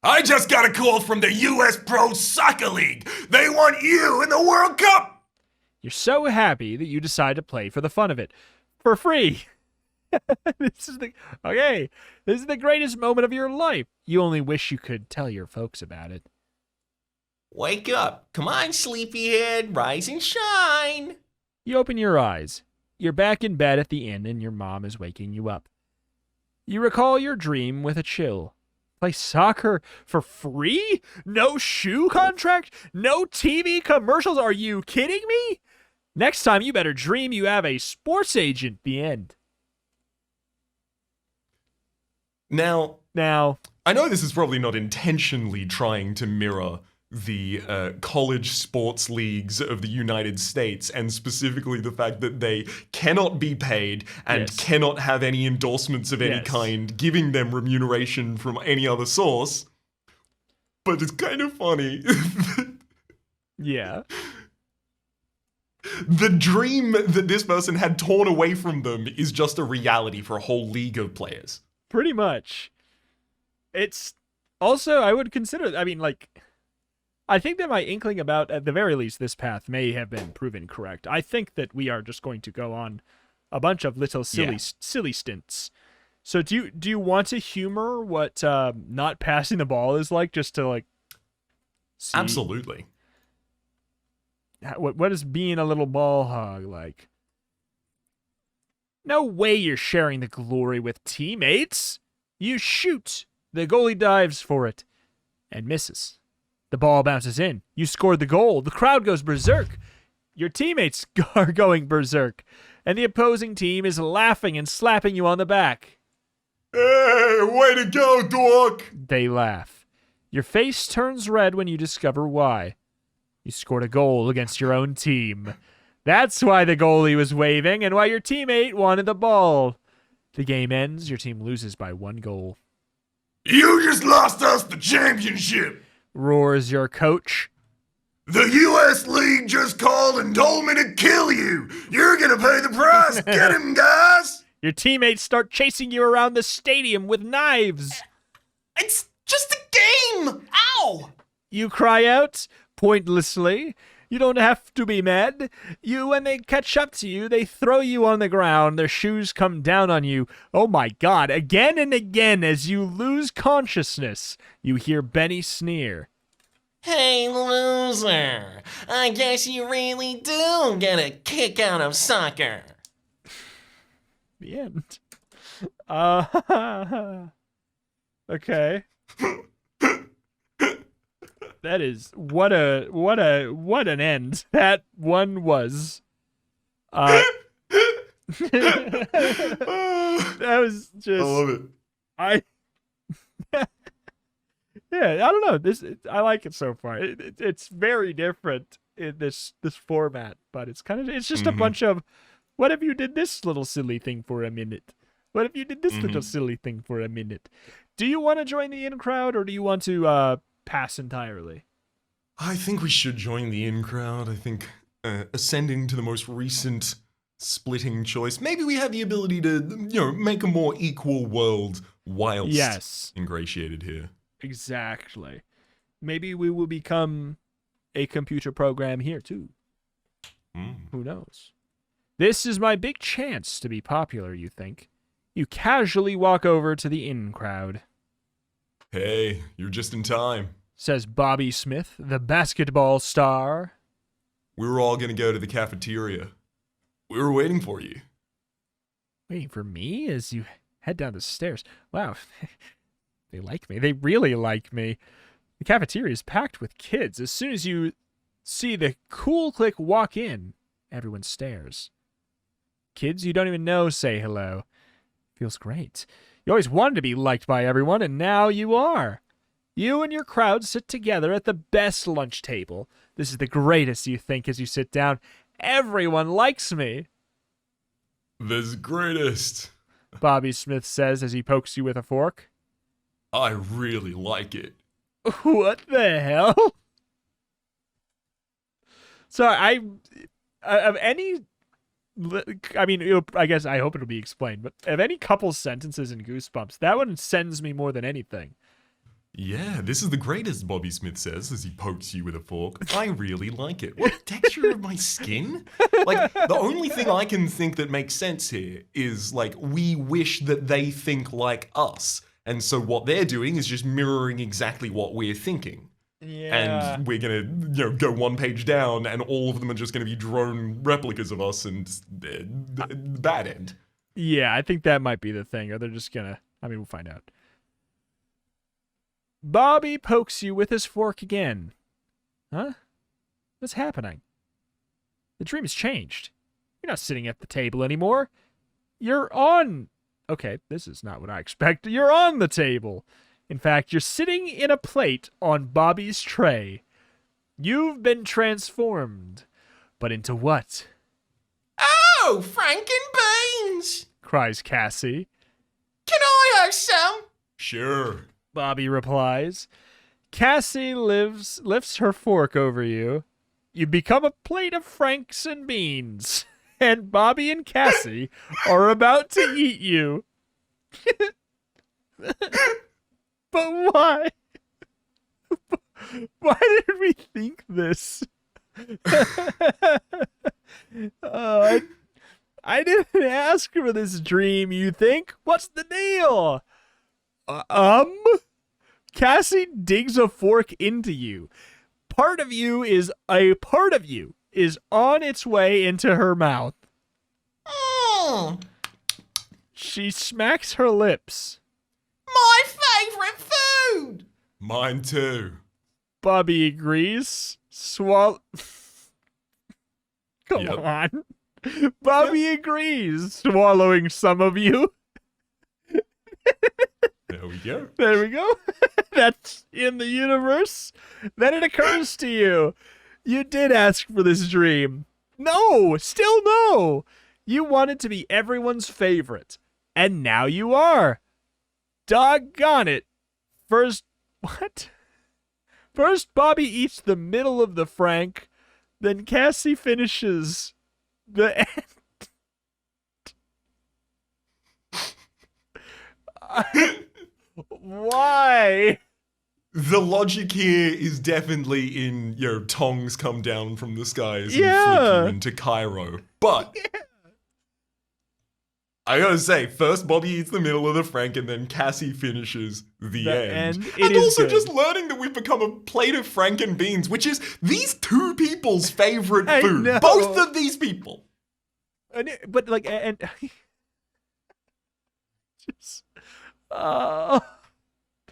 I just got a call from the U.S. Pro Soccer League. They want you in the World Cup. you're so happy that you decide to play for the fun of it. For free. This is the greatest moment of your life. You only wish you could tell your folks about it. Wake up. Come on, sleepyhead. Rise and shine. You open your eyes. You're back in bed at the inn, and your mom is waking you up. You recall your dream with a chill. Play soccer for free? No shoe contract? No TV commercials? Are you kidding me? Next time, you better dream you have a sports agent. The end. Now, Now, I know this is probably not intentionally trying to mirror the college sports leagues of the United States, and specifically the fact that they cannot be paid and Yes. cannot have any endorsements of any Yes. kind giving them remuneration from any other source. But it's kind of funny. yeah. The dream that this person had torn away from them is just a reality for a whole league of players. Pretty much. It's also, I would consider, I think that my inkling about, at the very least, this path may have been proven correct. I think that we are just going to go on a bunch of little silly stints. So do you want to humor what not passing the ball is like, just to see Absolutely. what is being a little ball hog like? No way you're sharing the glory with teammates. You shoot. The goalie dives for it and misses. The ball bounces in. You scored the goal. The crowd goes berserk. Your teammates are going berserk. And the opposing team is laughing and slapping you on the back. Hey, way to go, dork! They laugh. Your face turns red when you discover why. You scored a goal against your own team. That's why the goalie was waving and why your teammate wanted the ball. The game ends. Your team loses by 1 goal. You just lost us the championship! Roars your coach. The U.S. League just called and told me to kill you! You're gonna pay the price! Get him, guys! Your teammates start chasing you around the stadium with knives. It's just a game. Ow. You cry out pointlessly. You don't have to be mad. When they catch up to you, they throw you on the ground. Their shoes come down on you. Oh my God. Again and again, as you lose consciousness, you hear Benny sneer. Hey, loser. I guess you really do get a kick out of soccer. The end. Okay. That is what an end that one was. That was just. I love it. Yeah, I don't know. I like it so far. It's very different in this format, but it's just a bunch of, what if you did this little silly thing for a minute? What if you did this little silly thing for a minute? Do you want to join the in crowd, or do you want to pass entirely? I think we should join the in crowd. I think ascending to the most recent splitting choice, maybe we have the ability to, make a more equal world whilst ingratiated here. Exactly. Maybe we will become a computer program here too. Who knows? This is my big chance to be popular, you think. You casually walk over to the in crowd. Hey, you're just in time. Says Bobby Smith, the basketball star. We were all gonna go to the cafeteria. We were waiting for you. Waiting for me as you head down the stairs. Wow. They like me. They really like me. The cafeteria is packed with kids. As soon as you see the cool clique walk in, everyone stares. Kids you don't even know say hello. Feels great. You always wanted to be liked by everyone, and now you are. You and your crowd sit together at the best lunch table. This is the greatest, you think, as you sit down. Everyone likes me, The greatest. Bobby Smith says as he pokes you with a fork. I really like it. What the hell? So of any, I mean, I guess I hope it'll be explained, but of any couple sentences in Goosebumps, that one sends me more than anything. Yeah, this is the greatest, Bobby Smith says as he pokes you with a fork. I really like it. What, the texture of my skin? Like, the only thing I can think that makes sense here is, like, we wish that they think like us. And so what they're doing is just mirroring exactly what we're thinking. Yeah. And we're gonna, go one page down, and all of them are just gonna be drone replicas of us, and bad end. Yeah, I think that might be the thing. Or they're just gonna, I mean, we'll find out. Bobby pokes you with his fork again. Huh? What's happening? The dream has changed. You're not sitting at the table anymore. You're on... Okay, this is not what I expected. You're on the table. In fact, you're sitting in a plate on Bobby's tray. You've been transformed. But into what? Oh, Frankenbeans! Cries Cassie. Can I have some? Sure. Bobby replies. Cassie lifts her fork over you. You become a plate of Franks and beans. And Bobby and Cassie are about to eat you. But why? Why did we think this? I didn't ask for this dream, you think? What's the deal? Cassie digs a fork into you. Part of you is on its way into her mouth. Mmm, She smacks her lips. my favorite food! Mine too. Bobby agrees. Come Yep. on. Bobby agrees, swallowing some of you. There we go. There we go. That's in the universe. Then it occurs to you. You did ask for this dream. No, still no. You wanted to be everyone's favorite. And now you are. Doggone it. First, what? First, Bobby eats the middle of the Frank. Then Cassie finishes the end. Why? The logic here is definitely in, tongs come down from the skies and Yeah. flick you into Cairo. But I gotta say, first Bobby eats the middle of the Frank, and then Cassie finishes the end. It And is also good. just learning that we've become a plate of Frank and beans, which is these two people's favorite I food. know. Both of these people. But like, and just, I'm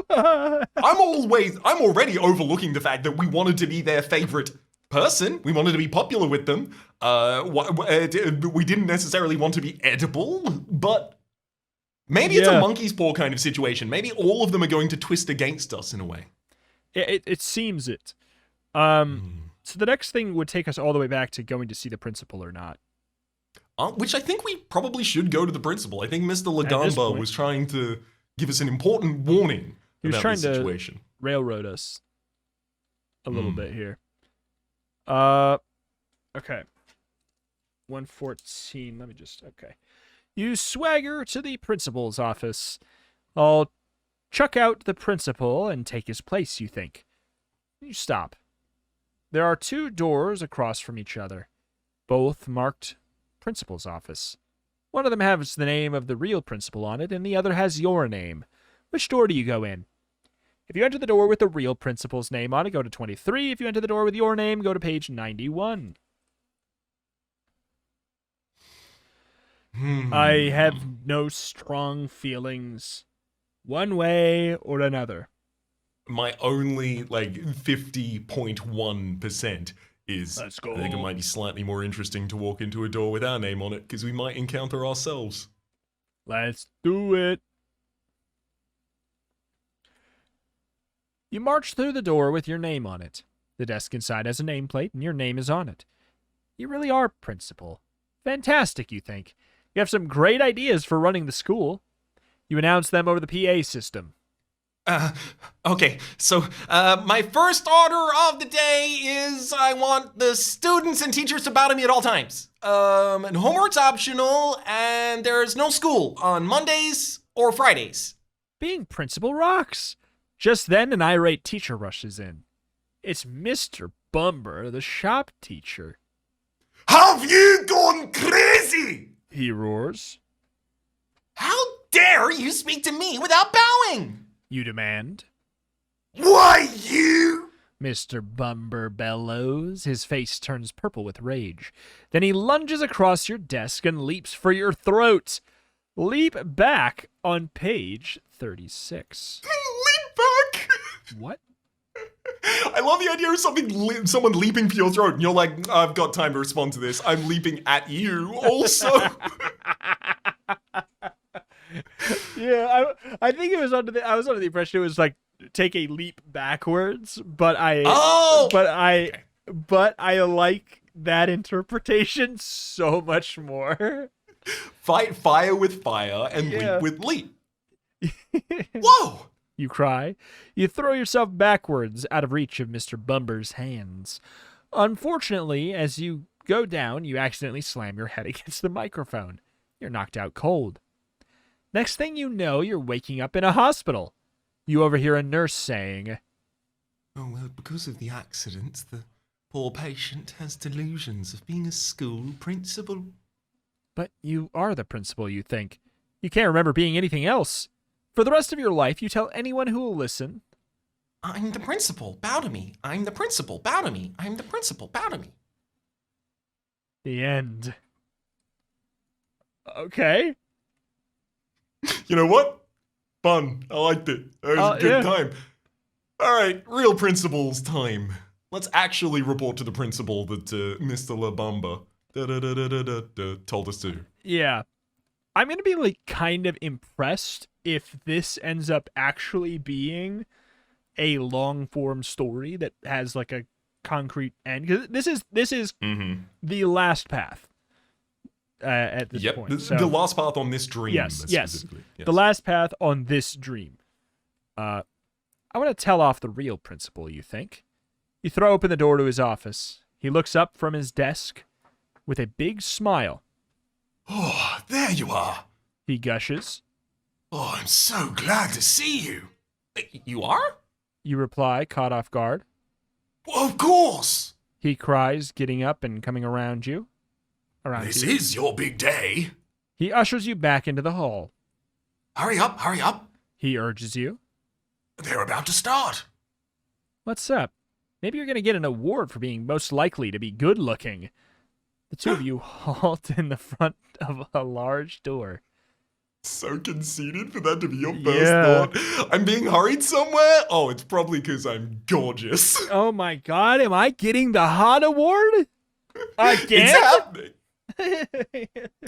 I'm already overlooking the fact that we wanted to be their favorite person. We wanted to be popular with them. We didn't necessarily want to be edible, but maybe it's a Yeah. monkey's paw kind of situation. Maybe all of them are going to twist against us in a way. It seems it. So the next thing would take us all the way back to going to see the principal or not. Which I think we probably should go to the principal. I think Mr. this Lagamba point. was trying to give us an important warning He was about trying this to situation. railroad us a little Hmm. bit here. Okay. 114. Let me just, okay. You swagger to the principal's office. I'll chuck out the principal and take his place, you think. You stop. There are two doors across from each other, both marked principal's office. One of them has the name of the real principal on it, and the other has your name. Which door do you go in? If you enter the door with the real principal's name on it, go to 23. If you enter the door with your name, go to page 91. I have no strong feelings one way or another. My only 50.1% is Let's go. I think it might be slightly more interesting to walk into a door with our name on it because we might encounter ourselves. Let's do it. You march through the door with your name on it. The desk inside has a nameplate, and your name is on it. You really are principal. Fantastic, you think. You have some great ideas for running the school. You announce them over the PA system. Okay, so my first order of the day is I want the students and teachers to bow to me at all times. And homework's optional, and there's no school on Mondays or Fridays. Being principal rocks. Just then, an irate teacher rushes in. It's Mr. Bumber, the shop teacher. Have you gone crazy? He roars. How dare you speak to me without bowing? You demand. Why you? Mr. Bumber bellows. His face turns purple with rage. Then he lunges across your desk and leaps for your throat. Leap back on page 36. Leap back? What? I love the idea of someone leaping for your throat, and you're like, I've got time to respond to this. I'm leaping at you also. Yeah, I think I was under the impression it was like take a leap backwards, but I like that interpretation so much more. Fight fire with fire and Yeah. leap with leap. Whoa! You cry. You throw yourself backwards out of reach of Mr. Bumber's hands. Unfortunately, as you go down, you accidentally slam your head against the microphone. You're knocked out cold. Next thing you know, you're waking up in a hospital. You overhear a nurse saying, Oh, well, because of the accident, the poor patient has delusions of being a school principal. But you are the principal, you think. You can't remember being anything else. For the rest of your life, you tell anyone who will listen, I'm the principal, bow to me. I'm the principal, bow to me. I'm the principal, bow to me. the end. Okay. You know what? Fun. I liked it. It was a good time. All right, real principal's time. Let's actually report to the principal that Mr. LaBamba told us to. Yeah. I'm going to be like kind of impressed if this ends up actually being a long form story that has like a concrete end. 'Cause this is the last path at this point. The last path on this dream. Yes. Specifically. Yes. The last path on this dream. I want to tell off the real principal, you think. You throw open the door to his office. He looks up from his desk with a big smile. Oh, there you are. He gushes. Oh, I'm so glad to see you. You are? You reply, caught off guard. Well, of course. He cries, getting up and coming around you. This is your big day. He ushers you back into the hall. Hurry up, hurry up. He urges you. They're about to start. What's up? Maybe you're going to get an award for being most likely to be good looking. The two of you halt in the front of a large door. So conceited for that to be your first thought. I'm being hurried somewhere? Oh, it's probably because I'm gorgeous. Oh my god, am I getting the hot award? Again? It's happening.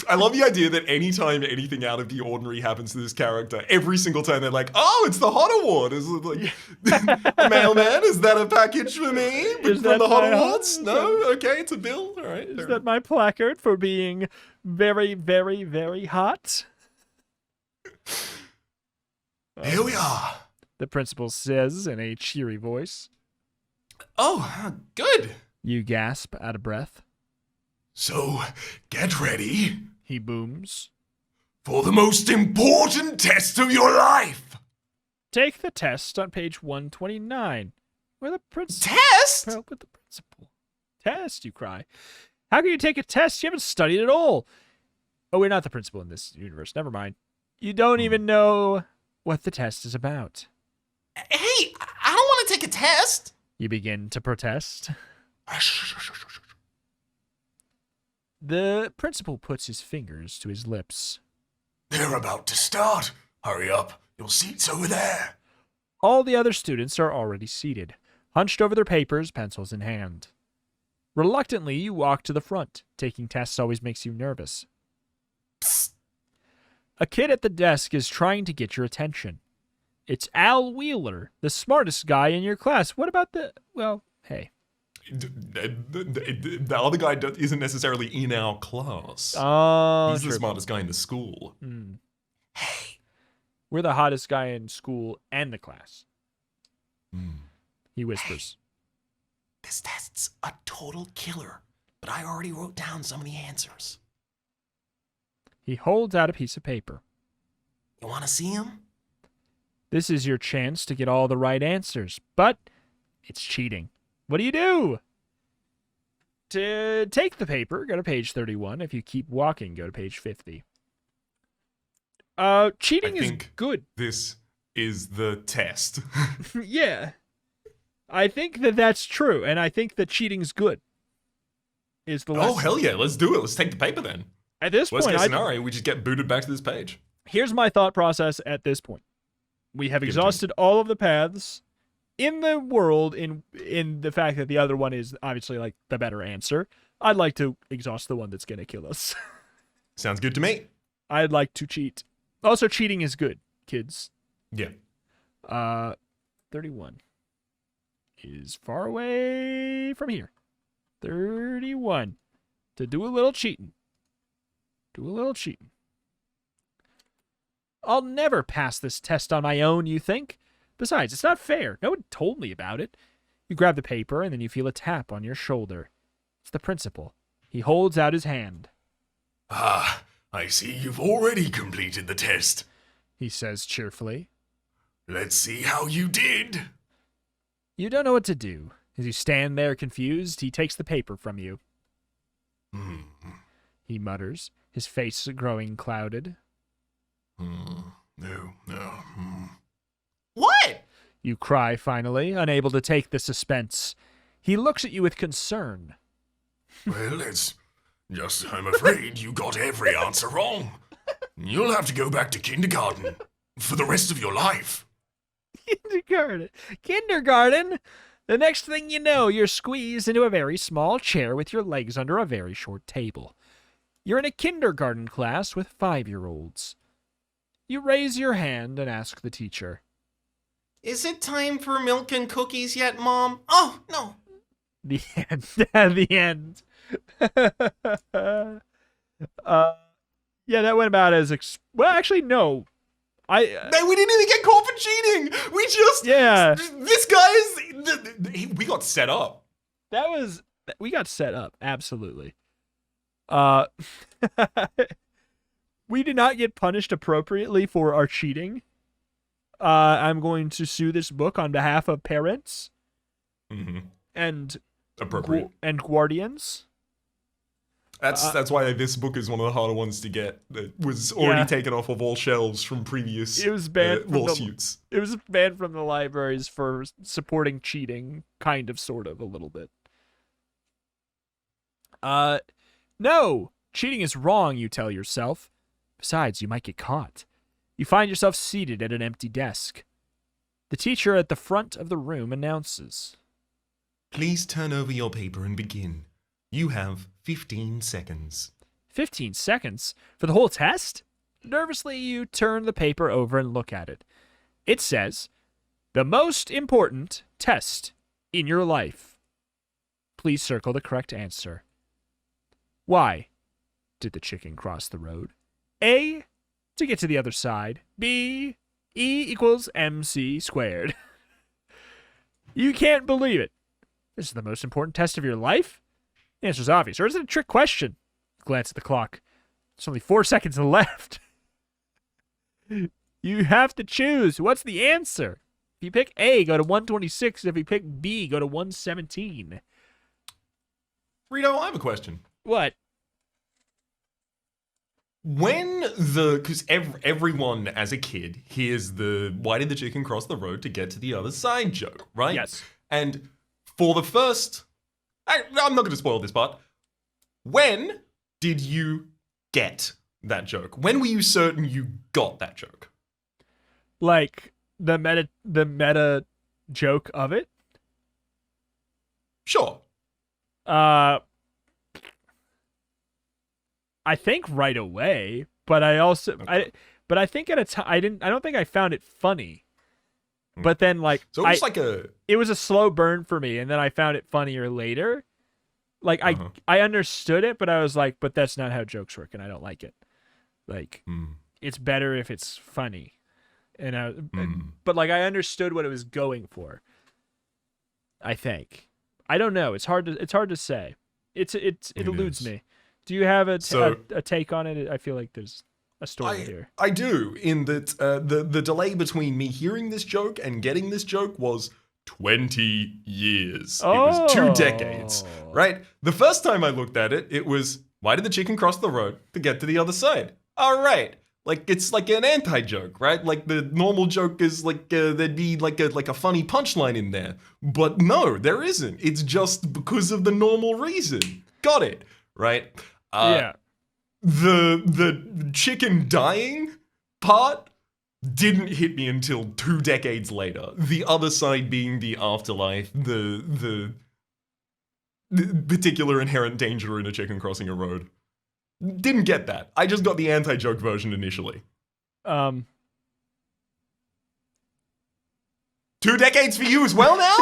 I love the idea that anytime anything out of the ordinary happens to this character, every single time they're like, oh, it's the hot award. Is it like, mailman, is that a package for me? Is From that the hot my- awards? No? Okay, it's a bill. All right. Is that my placard for being very, very, very hot? Here we are. The principal says in a cheery voice. Oh, good. You gasp out of breath. So, get ready He booms. for the most important test of your life. Take the test on page 129. Where the principal... Test? With the principal. Test, you cry. How can you take a test? You haven't studied at all. Oh, we're not the principal in this universe. Never mind. You don't even know what the test is about. Hey, I don't want to take a test. You begin to protest. The principal puts his fingers to his lips. They're about to start. Hurry up. Your seat's over there. All the other students are already seated, hunched over their papers, pencils in hand. Reluctantly, you walk to the front. Taking tests always makes you nervous. Psst. A kid at the desk is trying to get your attention. It's Al Wheeler, the smartest guy in your class. What about the... Well, hey. The other guy isn't necessarily in our class. Oh, He's the true. smartest guy in the school. Hmm. Hey. We're the hottest guy in school and the class. Hmm. He whispers. This test's a total killer, but I already wrote down some of the answers. He holds out a piece of paper. You want to see him? This is your chance to get all the right answers, but it's cheating. What do? To take the paper, go to page 31. If you keep walking, go to page 50. Cheating is good. This is the test. Yeah. I think that that's true, and I think that cheating's good. Is the lesson. Oh, hell yeah, let's do it. Let's take the paper then. At this Worst point, case scenario, we just get booted back to this page. here's my thought process at this point. We have Give it to me. exhausted all of the paths in the world in the fact that the other one is obviously like the better answer. I'd like to exhaust the one that's going to kill us. Sounds good to me. I'd like to cheat. Also, cheating is good, kids. Yeah. 31 is far away from here. 31. To do a little cheating. Do a little cheating. I'll never pass this test on my own, you think? Besides, it's not fair. No one told me about it. You grab the paper, and then you feel a tap on your shoulder. It's the principal. He holds out his hand. Ah, I see you've already completed the test. He says cheerfully. Let's see how you did. You don't know what to do. As you stand there confused, he takes the paper from you. He mutters, his face growing clouded. No. What? You cry finally, unable to take the suspense. He looks at you with concern. Well, it's just I'm afraid you got every answer wrong. You'll have to go back to kindergarten for the rest of your life. Kindergarten? The next thing you know, you're squeezed into a very small chair with your legs under a very short table. You're in a kindergarten class with 5-year-olds. You raise your hand and ask the teacher. Is it time for milk and cookies yet, Mom? Oh, no. The end. The end. Yeah, that went about as well. Actually, no. We didn't even get caught for cheating. We just This guy is. We got set up. We got set up. Absolutely. We did not get punished appropriately for our cheating. I'm going to sue this book on behalf of parents and Appropriate and guardians. That's why this book is one of the harder ones to get. It was already taken off of all shelves from previous It was banned from lawsuits. It was banned from the libraries for supporting cheating, kind of, sort of, a little bit. No, cheating is wrong, you tell yourself. Besides, you might get caught. You find yourself seated at an empty desk. The teacher at the front of the room announces. Please turn over your paper and begin. You have 15 seconds. 15 seconds? For the whole test? Nervously, you turn the paper over and look at it. It says, the most important test in your life. Please circle the correct answer. Why did the chicken cross the road? A, to get to the other side. B, E equals MC squared. You can't believe it. This is the most important test of your life? The answer's obvious. Or is it a trick question? Glance at the clock. There's only 4 seconds left. You have to choose. What's the answer? If you pick A, go to 126. If you pick B, go to 117. Rito, I have a question. What? Because everyone as a kid hears the why did the chicken cross the road to get to the other side joke, right? Yes. And for the first, I'm not going to spoil this part. When did you get that joke? When were you certain you got that joke? Like the meta joke of it? Sure. I think right away, but I also I think at a time I don't think I found it funny. But then like So it was like a it was a slow burn for me, and then I found it funnier later. Like I understood it, but I was like, but that's not how jokes work, and I don't like it. Like it's better if it's funny, but like I understood what it was going for. I think. I don't know. It's hard to say. It eludes me. Do you have a take on it? I feel like there's a story here. I do, in that the delay between me hearing this joke and getting this joke was 20 years. It was 2 decades, right? The first time I looked at it, it was, why did the chicken cross the road to get to the other side? All right. Like, it's like an anti-joke, right? Like, the normal joke is like, there'd be like a funny punchline in there. But no, there isn't. It's just because of the normal reason. Got it, right? Yeah. The chicken dying part didn't hit me until 2 decades later. The other side being the afterlife, the particular inherent danger in a chicken crossing a road. Didn't get that. I just got the anti-joke version initially. 2 decades for you as well now?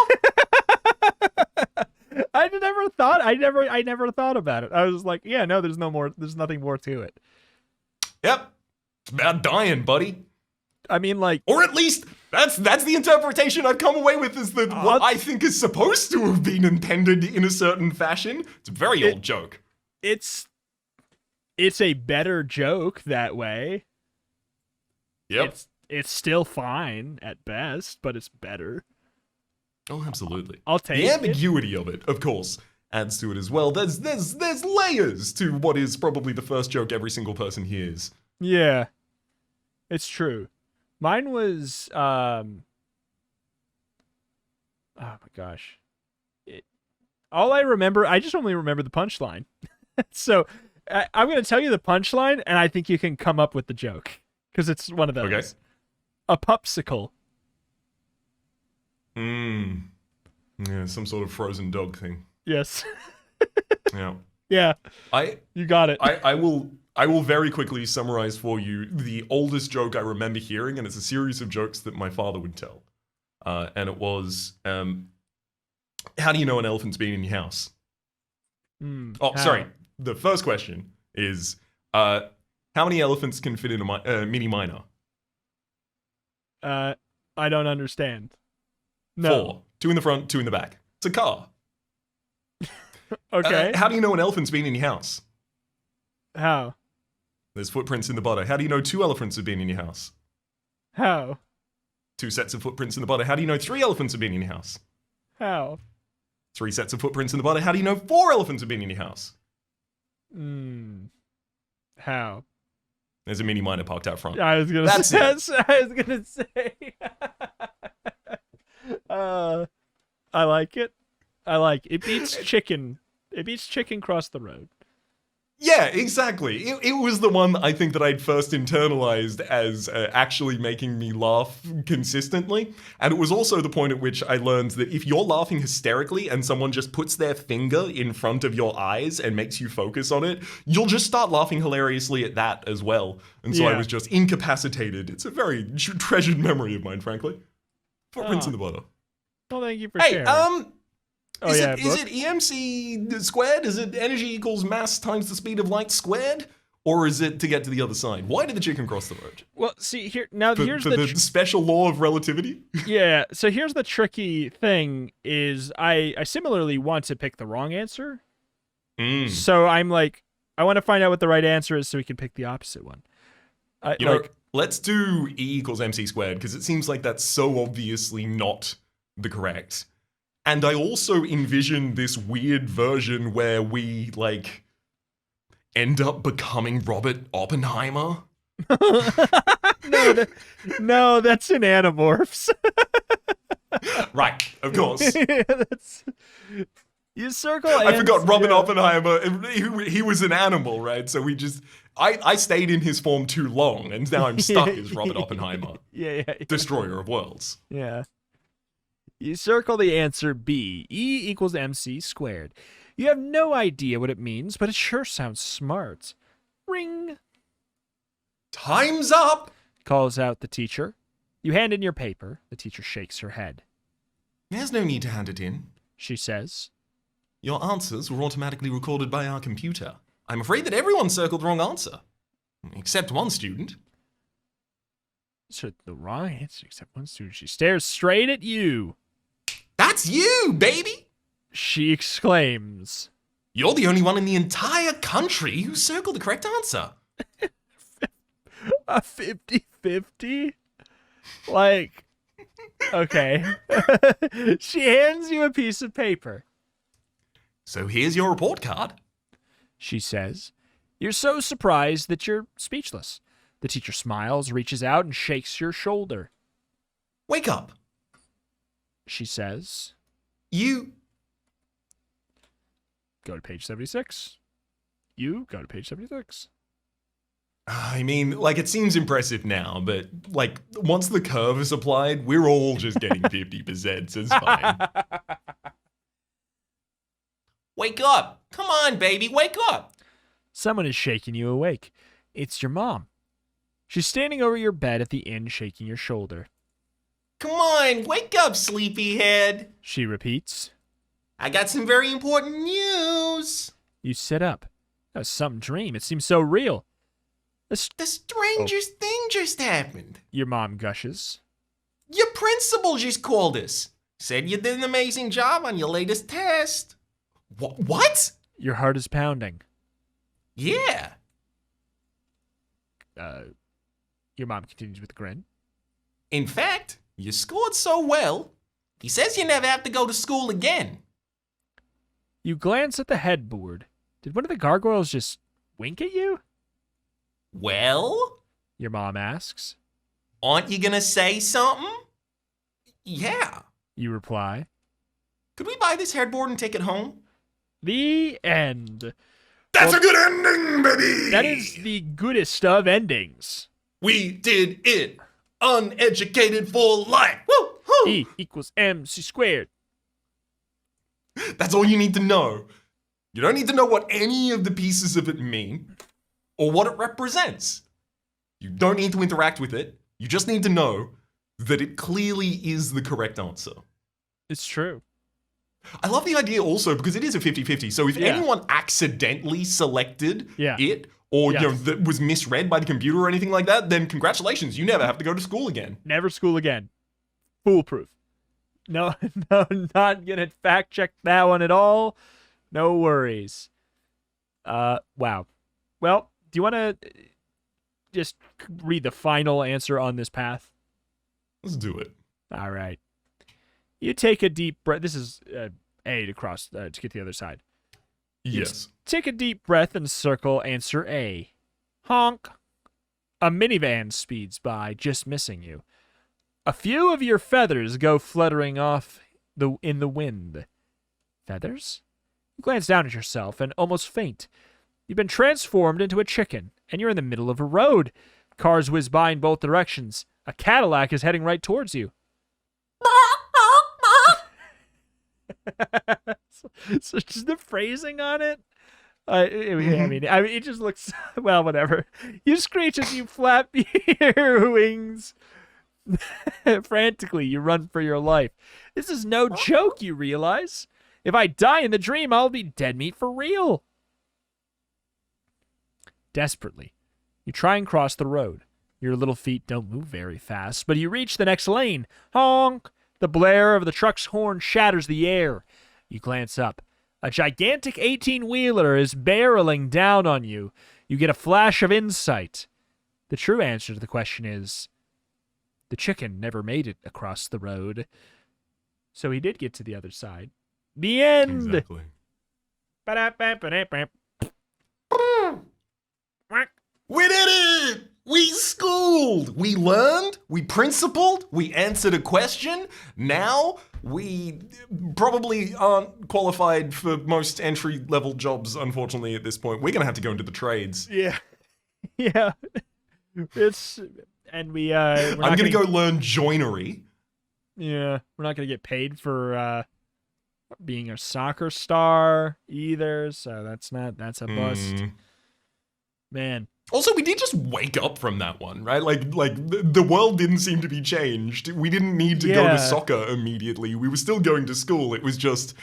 I never thought about it. I was like, yeah, no, there's nothing more to it. Yep. It's about dying, buddy. I mean, like, or at least that's the interpretation I've come away with, is that what I think is supposed to have been intended in a certain fashion. It's a very old joke. It's a better joke that way. Yep. It's still fine at best, but it's better. Oh, absolutely. I'll take the ambiguity of it, of course, adds to it as well. There's layers to what is probably the first joke every single person hears. Yeah. It's true. Mine was oh my gosh. All I remember, I just only remember the punchline. So I'm going to tell you the punchline, and I think you can come up with the joke, because it's one of those. Okay. A popsicle. Yeah, some sort of frozen dog thing. Yes. Yeah. Yeah. You got it. I will very quickly summarize for you the oldest joke I remember hearing, and it's a series of jokes that my father would tell. And it was, how do you know an elephant's been in your house? Sorry. The first question is, how many elephants can fit in a mini miner? I don't understand. No. 4. 2 in the front, 2 in the back. It's a car. Okay. How do you know an elephant's been in your house? How? There's footprints in the butter. How do you know 2 elephants have been in your house? How? 2 sets of footprints in the butter. How do you know 3 elephants have been in your house? How? 3 sets of footprints in the butter. How do you know 4 elephants have been in your house? How? There's a mini miner parked out front. I was gonna That's say. it. I was gonna say. I like it. It beats chicken. It beats chicken cross the road. Yeah, exactly. It was the one I think that I'd first internalized as actually making me laugh consistently. And it was also the point at which I learned that if you're laughing hysterically and someone just puts their finger in front of your eyes and makes you focus on it, you'll just start laughing hilariously at that as well. And so I was just incapacitated. It's a very treasured memory of mine, frankly. Footprints in the butter. Well, thank you for sharing. Is it EMC squared? Is it energy equals mass times the speed of light squared? Or is it to get to the other side? Why did the chicken cross the road? Well, see, here's the special law of relativity? Yeah, so here's the tricky thing is I similarly want to pick the wrong answer. So I'm like, I want to find out what the right answer is so we can pick the opposite one. Let's do E equals MC squared, because it seems like that's so obviously not the correct. And I also envision this weird version where we, like, end up becoming Robert Oppenheimer. No, that's in Animorphs. Right, of course. You circle. I forgot Robert Oppenheimer. He was an animal, right? So I stayed in his form too long, and now I'm stuck as Robert Oppenheimer. Yeah. Destroyer of worlds. Yeah. You circle the answer B. E equals MC squared. You have no idea what it means, but it sure sounds smart. Ring. Time's up! Calls out the teacher. You hand in your paper. The teacher shakes her head. There's no need to hand it in. She says, Your answers were automatically recorded by our computer. I'm afraid that everyone circled the wrong answer. Except one student. so the wrong answer except one student. She stares straight at you. That's you, baby! She exclaims. You're the only one in the entire country who circled the correct answer. A 50-50? Like, okay. She hands you a piece of paper. So here's your report card. She says. You're so surprised that you're speechless. The teacher smiles, reaches out, and shakes your shoulder. Wake up. She says. You... Go to page 76. You go to page 76. I mean, like, it seems impressive now, but, like, once the curve is applied, we're all just getting 50%, so it's fine. Wake up! Come on, baby, wake up! Someone is shaking you awake. It's your mom. She's standing over your bed at the inn, shaking your shoulder. Come on, wake up, sleepyhead! She repeats. I got some very important news! You sit up. That was some dream. It seems so real. The strangest thing just happened. Your mom gushes. Your principal just called us. Said you did an amazing job on your latest test. What? Your heart is pounding. Yeah. Your mom continues with a grin. In fact, you scored so well, he says you never have to go to school again. You glance at the headboard. Did one of the gargoyles just wink at you? Well? Your mom asks. Aren't you gonna say something? Yeah. You reply. Could we buy this headboard and take it home? The end. That's a good ending, baby! That is the goodest of endings. We did it! Uneducated for life! Woo! Woo! E equals MC squared. That's all you need to know. You don't need to know what any of the pieces of it mean or what it represents. You don't need to interact with it. You just need to know that it clearly is the correct answer. It's true. I love the idea also because it is a 50-50. So if anyone accidentally selected it or you know, that was misread by the computer or anything like that, then congratulations, you never have to go to school again. Never school again. Foolproof. No, not gonna fact check that one at all. No worries. Wow. Well, do you want to just read the final answer on this path? Let's do it. All right. You take a deep breath. This is A to cross to get to the other side. Yes. Take a deep breath and circle answer A. Honk. A minivan speeds by, just missing you. A few of your feathers go fluttering off in the wind. Feathers? You glance down at yourself and almost faint. You've been transformed into a chicken, and you're in the middle of a road. Cars whiz by in both directions. A Cadillac is heading right towards you. So just the phrasing on it. I mean, it just looks well. Whatever. You screech as you flap your wings. Frantically, you run for your life. This is no joke. You realize, if I die in the dream, I'll be dead meat for real. Desperately, you try and cross the road. Your little feet don't move very fast, but you reach the next lane. Honk! The blare of the truck's horn shatters the air. You glance up. A gigantic 18-wheeler is barreling down on you. You get a flash of insight. The true answer to the question is, the chicken never made it across the road. So he did get to the other side. The end! Exactly. We did it! We schooled! We learned, we principled, we answered a question. Now, we probably aren't qualified for most entry-level jobs, unfortunately, at this point. We're gonna have to go into the trades. Yeah. Yeah. And I'm gonna go learn joinery. Yeah, we're not gonna get paid for being a soccer star either, so that's a bust. Man. Also, we did just wake up from that one, right? Like the world didn't seem to be changed. We didn't need to go Yeah. to soccer immediately. We were still going to school. It was just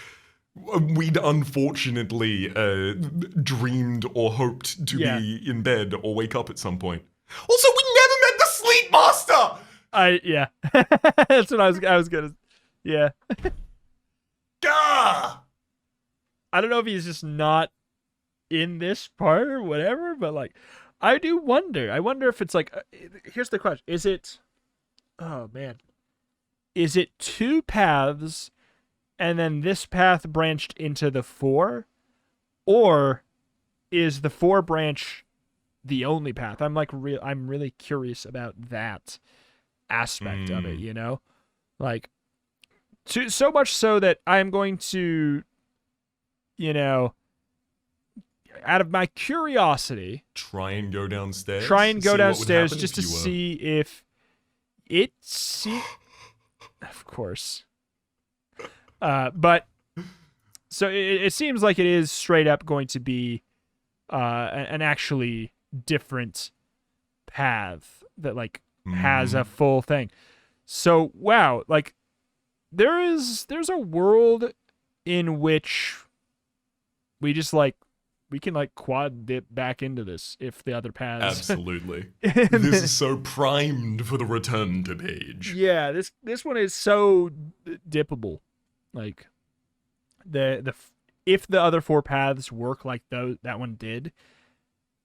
we'd unfortunately dreamed or hoped to Yeah. be in bed or wake up at some point. Also, we never met the Sleep Master. Yeah. That's what I was gonna. Yeah. Gah! I don't know if he's just not in this part or whatever, but like, I do wonder. I wonder if it's like, here's the question: Is it? Oh man, is it two paths, and then this path branched into the four, or is the four branch the only path? I'm like, I'm really curious about that aspect of it. You know, like, so much so that I'm going to, you know, out of my curiosity, Try and go downstairs. try and go See what would downstairs happen just to if you were- see if it of course. But so it seems like it is straight up going to be an actually different path that like has a full thing. So wow, like there's a world in which we just like we can like quad dip back into this if the other paths. Absolutely. This is so primed for the return to page. Yeah, this one is so dippable. Like if the other four paths work like that one did,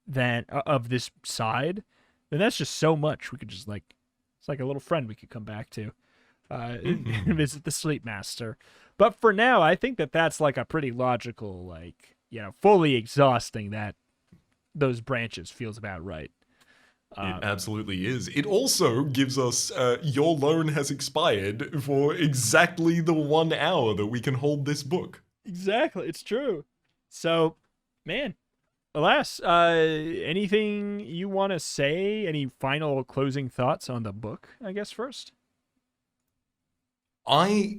then of this side, then that's just so much we could just like it's like a little friend we could come back to. Visit the Sleep Master. But for now, I think that's like a pretty logical, like, you know, fully exhausting those branches feels about right. It absolutely is. It also gives us your loan has expired for exactly the 1 hour that we can hold this book. Exactly, it's true. So, man, alas, anything you want to say? Any final closing thoughts on the book? I guess first. I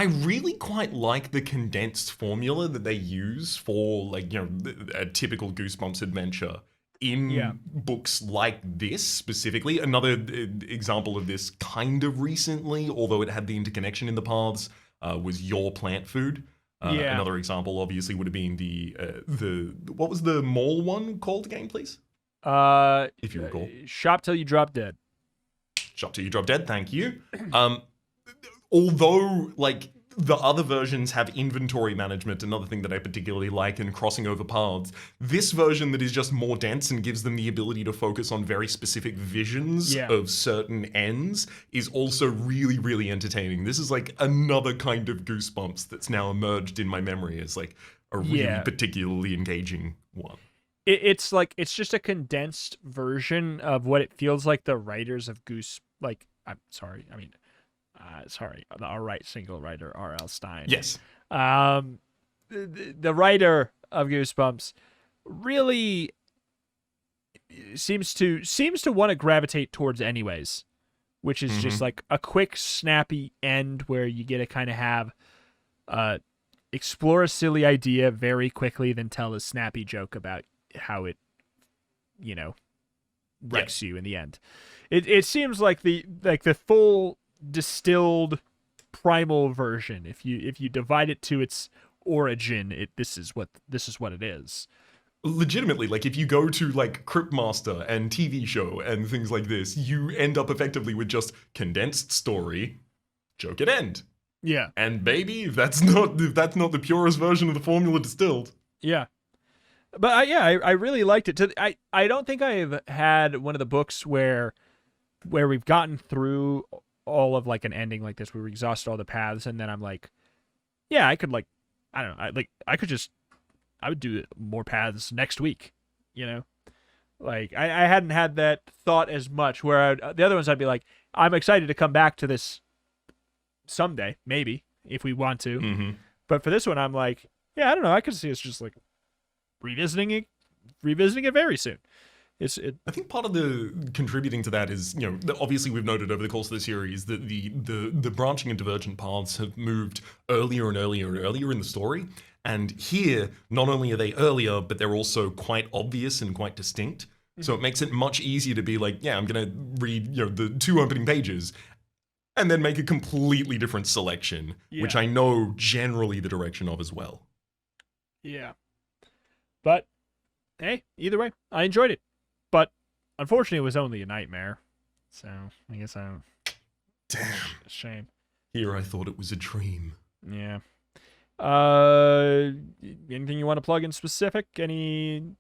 really quite like the condensed formula that they use for, like, you know, a typical Goosebumps adventure in books like this specifically. Another example of this kind of recently, although it had the interconnection in the paths, was Your Plant Food. Another example, obviously, would have been the what was the mall one called again, please? If you recall. Shop Till You Drop Dead. Shop Till You Drop Dead, thank you. Although, like, the other versions have inventory management, another thing that I particularly like, and crossing over paths. This version that is just more dense and gives them the ability to focus on very specific visions of certain ends is also really, really entertaining. This is like another kind of Goosebumps that's now emerged in my memory as like a really particularly engaging one. It's like, it's just a condensed version of what it feels like the writers of our right single writer, R.L. Stein. Yes. The writer of Goosebumps really seems to want to gravitate towards anyways, which is just like a quick, snappy end where you get to kind of have explore a silly idea very quickly, then tell a snappy joke about how it, you know, wrecks you in the end. It seems like the full distilled primal version. If you divide it to its origin, this is what it is. Legitimately, like, if you go to like Cryptmaster and TV show and things like this, you end up effectively with just condensed story, joke at end. Yeah. And baby, if that's not the purest version of the formula distilled. Yeah. But I really liked it. I don't think I've had one of the books where we've gotten through all of like an ending like this where we exhaust all the paths and then I'm like, yeah, I could, like, I don't know, I would do more paths next week, you know? Like, I hadn't had that thought as much where the other ones I'd be like, I'm excited to come back to this someday, maybe, if we want to. But for this one, I'm like, yeah, I don't know, I could see us just like revisiting it very soon. I think part of the contributing to that is, you know, obviously we've noted over the course of the series that the branching and divergent paths have moved earlier and earlier and earlier in the story. And here, not only are they earlier, but they're also quite obvious and quite distinct. So it makes it much easier to be like, yeah, I'm going to read, the 2 opening pages and then make a completely different selection, which Yeah. I know generally the direction of as well. Yeah. But, hey, either way, I enjoyed it. But, unfortunately, it was only a nightmare. So, I guess I'm... Damn. A shame. Here I thought it was a dream. Yeah. Anything you want to plug in specific? Any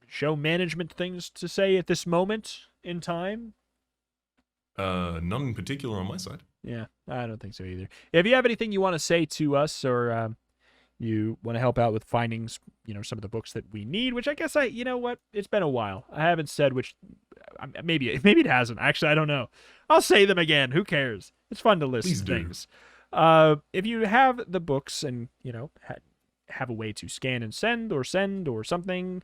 show management things to say at this moment in time? None in particular on my side. Yeah, I don't think so either. If you have anything you want to say to us, or you want to help out with finding, some of the books that we need, which I guess you know what? It's been a while. I haven't said which. Maybe it hasn't. Actually, I don't know. I'll say them again. Who cares? It's fun to list Please do. things. If you have the books and have a way to scan and send or something,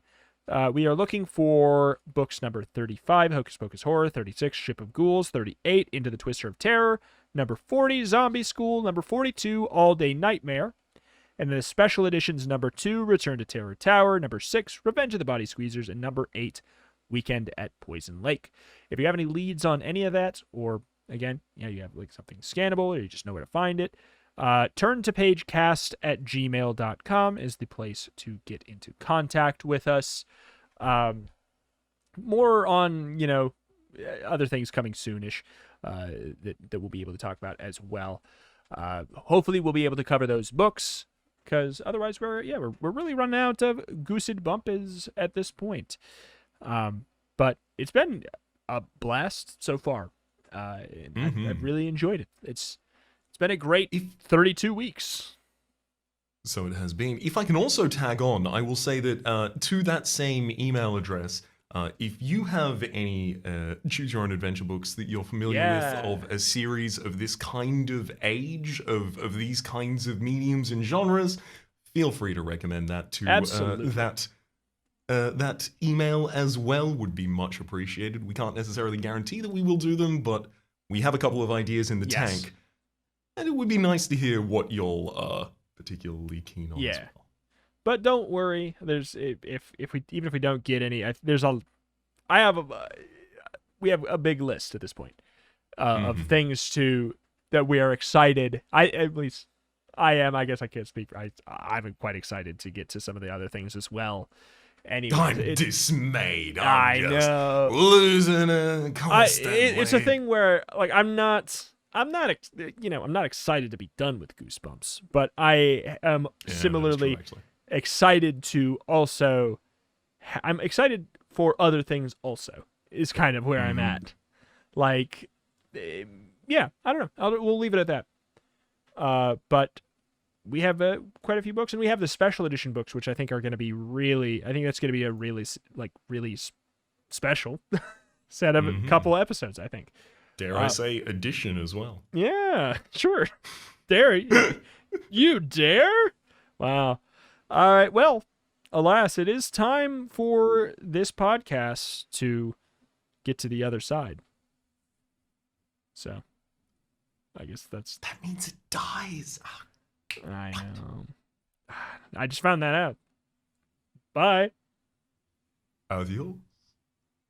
we are looking for books number 35, Hocus Pocus Horror, 36, Ship of Ghouls, 38, Into the Twister of Terror, number 40, Zombie School, number 42, All Day Nightmare, and then the special editions number 2, Return to Terror Tower, number 6, Revenge of the Body Squeezers, and number 8, Weekend at Poison Lake. If you have any leads on any of that, or again, you have like something scannable, or you just know where to find it, turntopagecast@gmail.com is the place to get into contact with us. More on, other things coming soonish that we'll be able to talk about as well. Hopefully we'll be able to cover those books, because otherwise we're really running out of Goosebumps at this point. But it's been a blast so far. I've really enjoyed it. It's been a great 32 weeks. So it has been. If I can also tag on, I will say that to that same email address, if you have any Choose Your Own Adventure books that you're familiar with of a series of this kind of age, of these kinds of mediums and genres, feel free to recommend that to that email as well. Would be much appreciated. We can't necessarily guarantee that we will do them, but we have a couple of ideas in the tank. And it would be nice to hear what you're particularly keen on as well. But don't worry. There's if we don't get any, we have a big list at this point of things that we are excited. At least I am. I guess I can't speak. I'm quite excited to get to some of the other things as well. Anyway, I'm dismayed. I know. Losing it constantly. It's a thing where like I'm not excited to be done with Goosebumps, but I am similarly excited to also. I'm excited for other things also. Is kind of where I'm at. Like, I don't know. We'll leave it at that. But we have quite a few books, and we have the special edition books, which I think are going to be really. I think that's going to be a really special set of a couple episodes. I think. Dare I say edition as well? Yeah, sure. Dare you dare? Wow. All right. Well, alas, it is time for this podcast to get to the other side. So, I guess that means it dies. I know. I just found that out. Bye. Adios.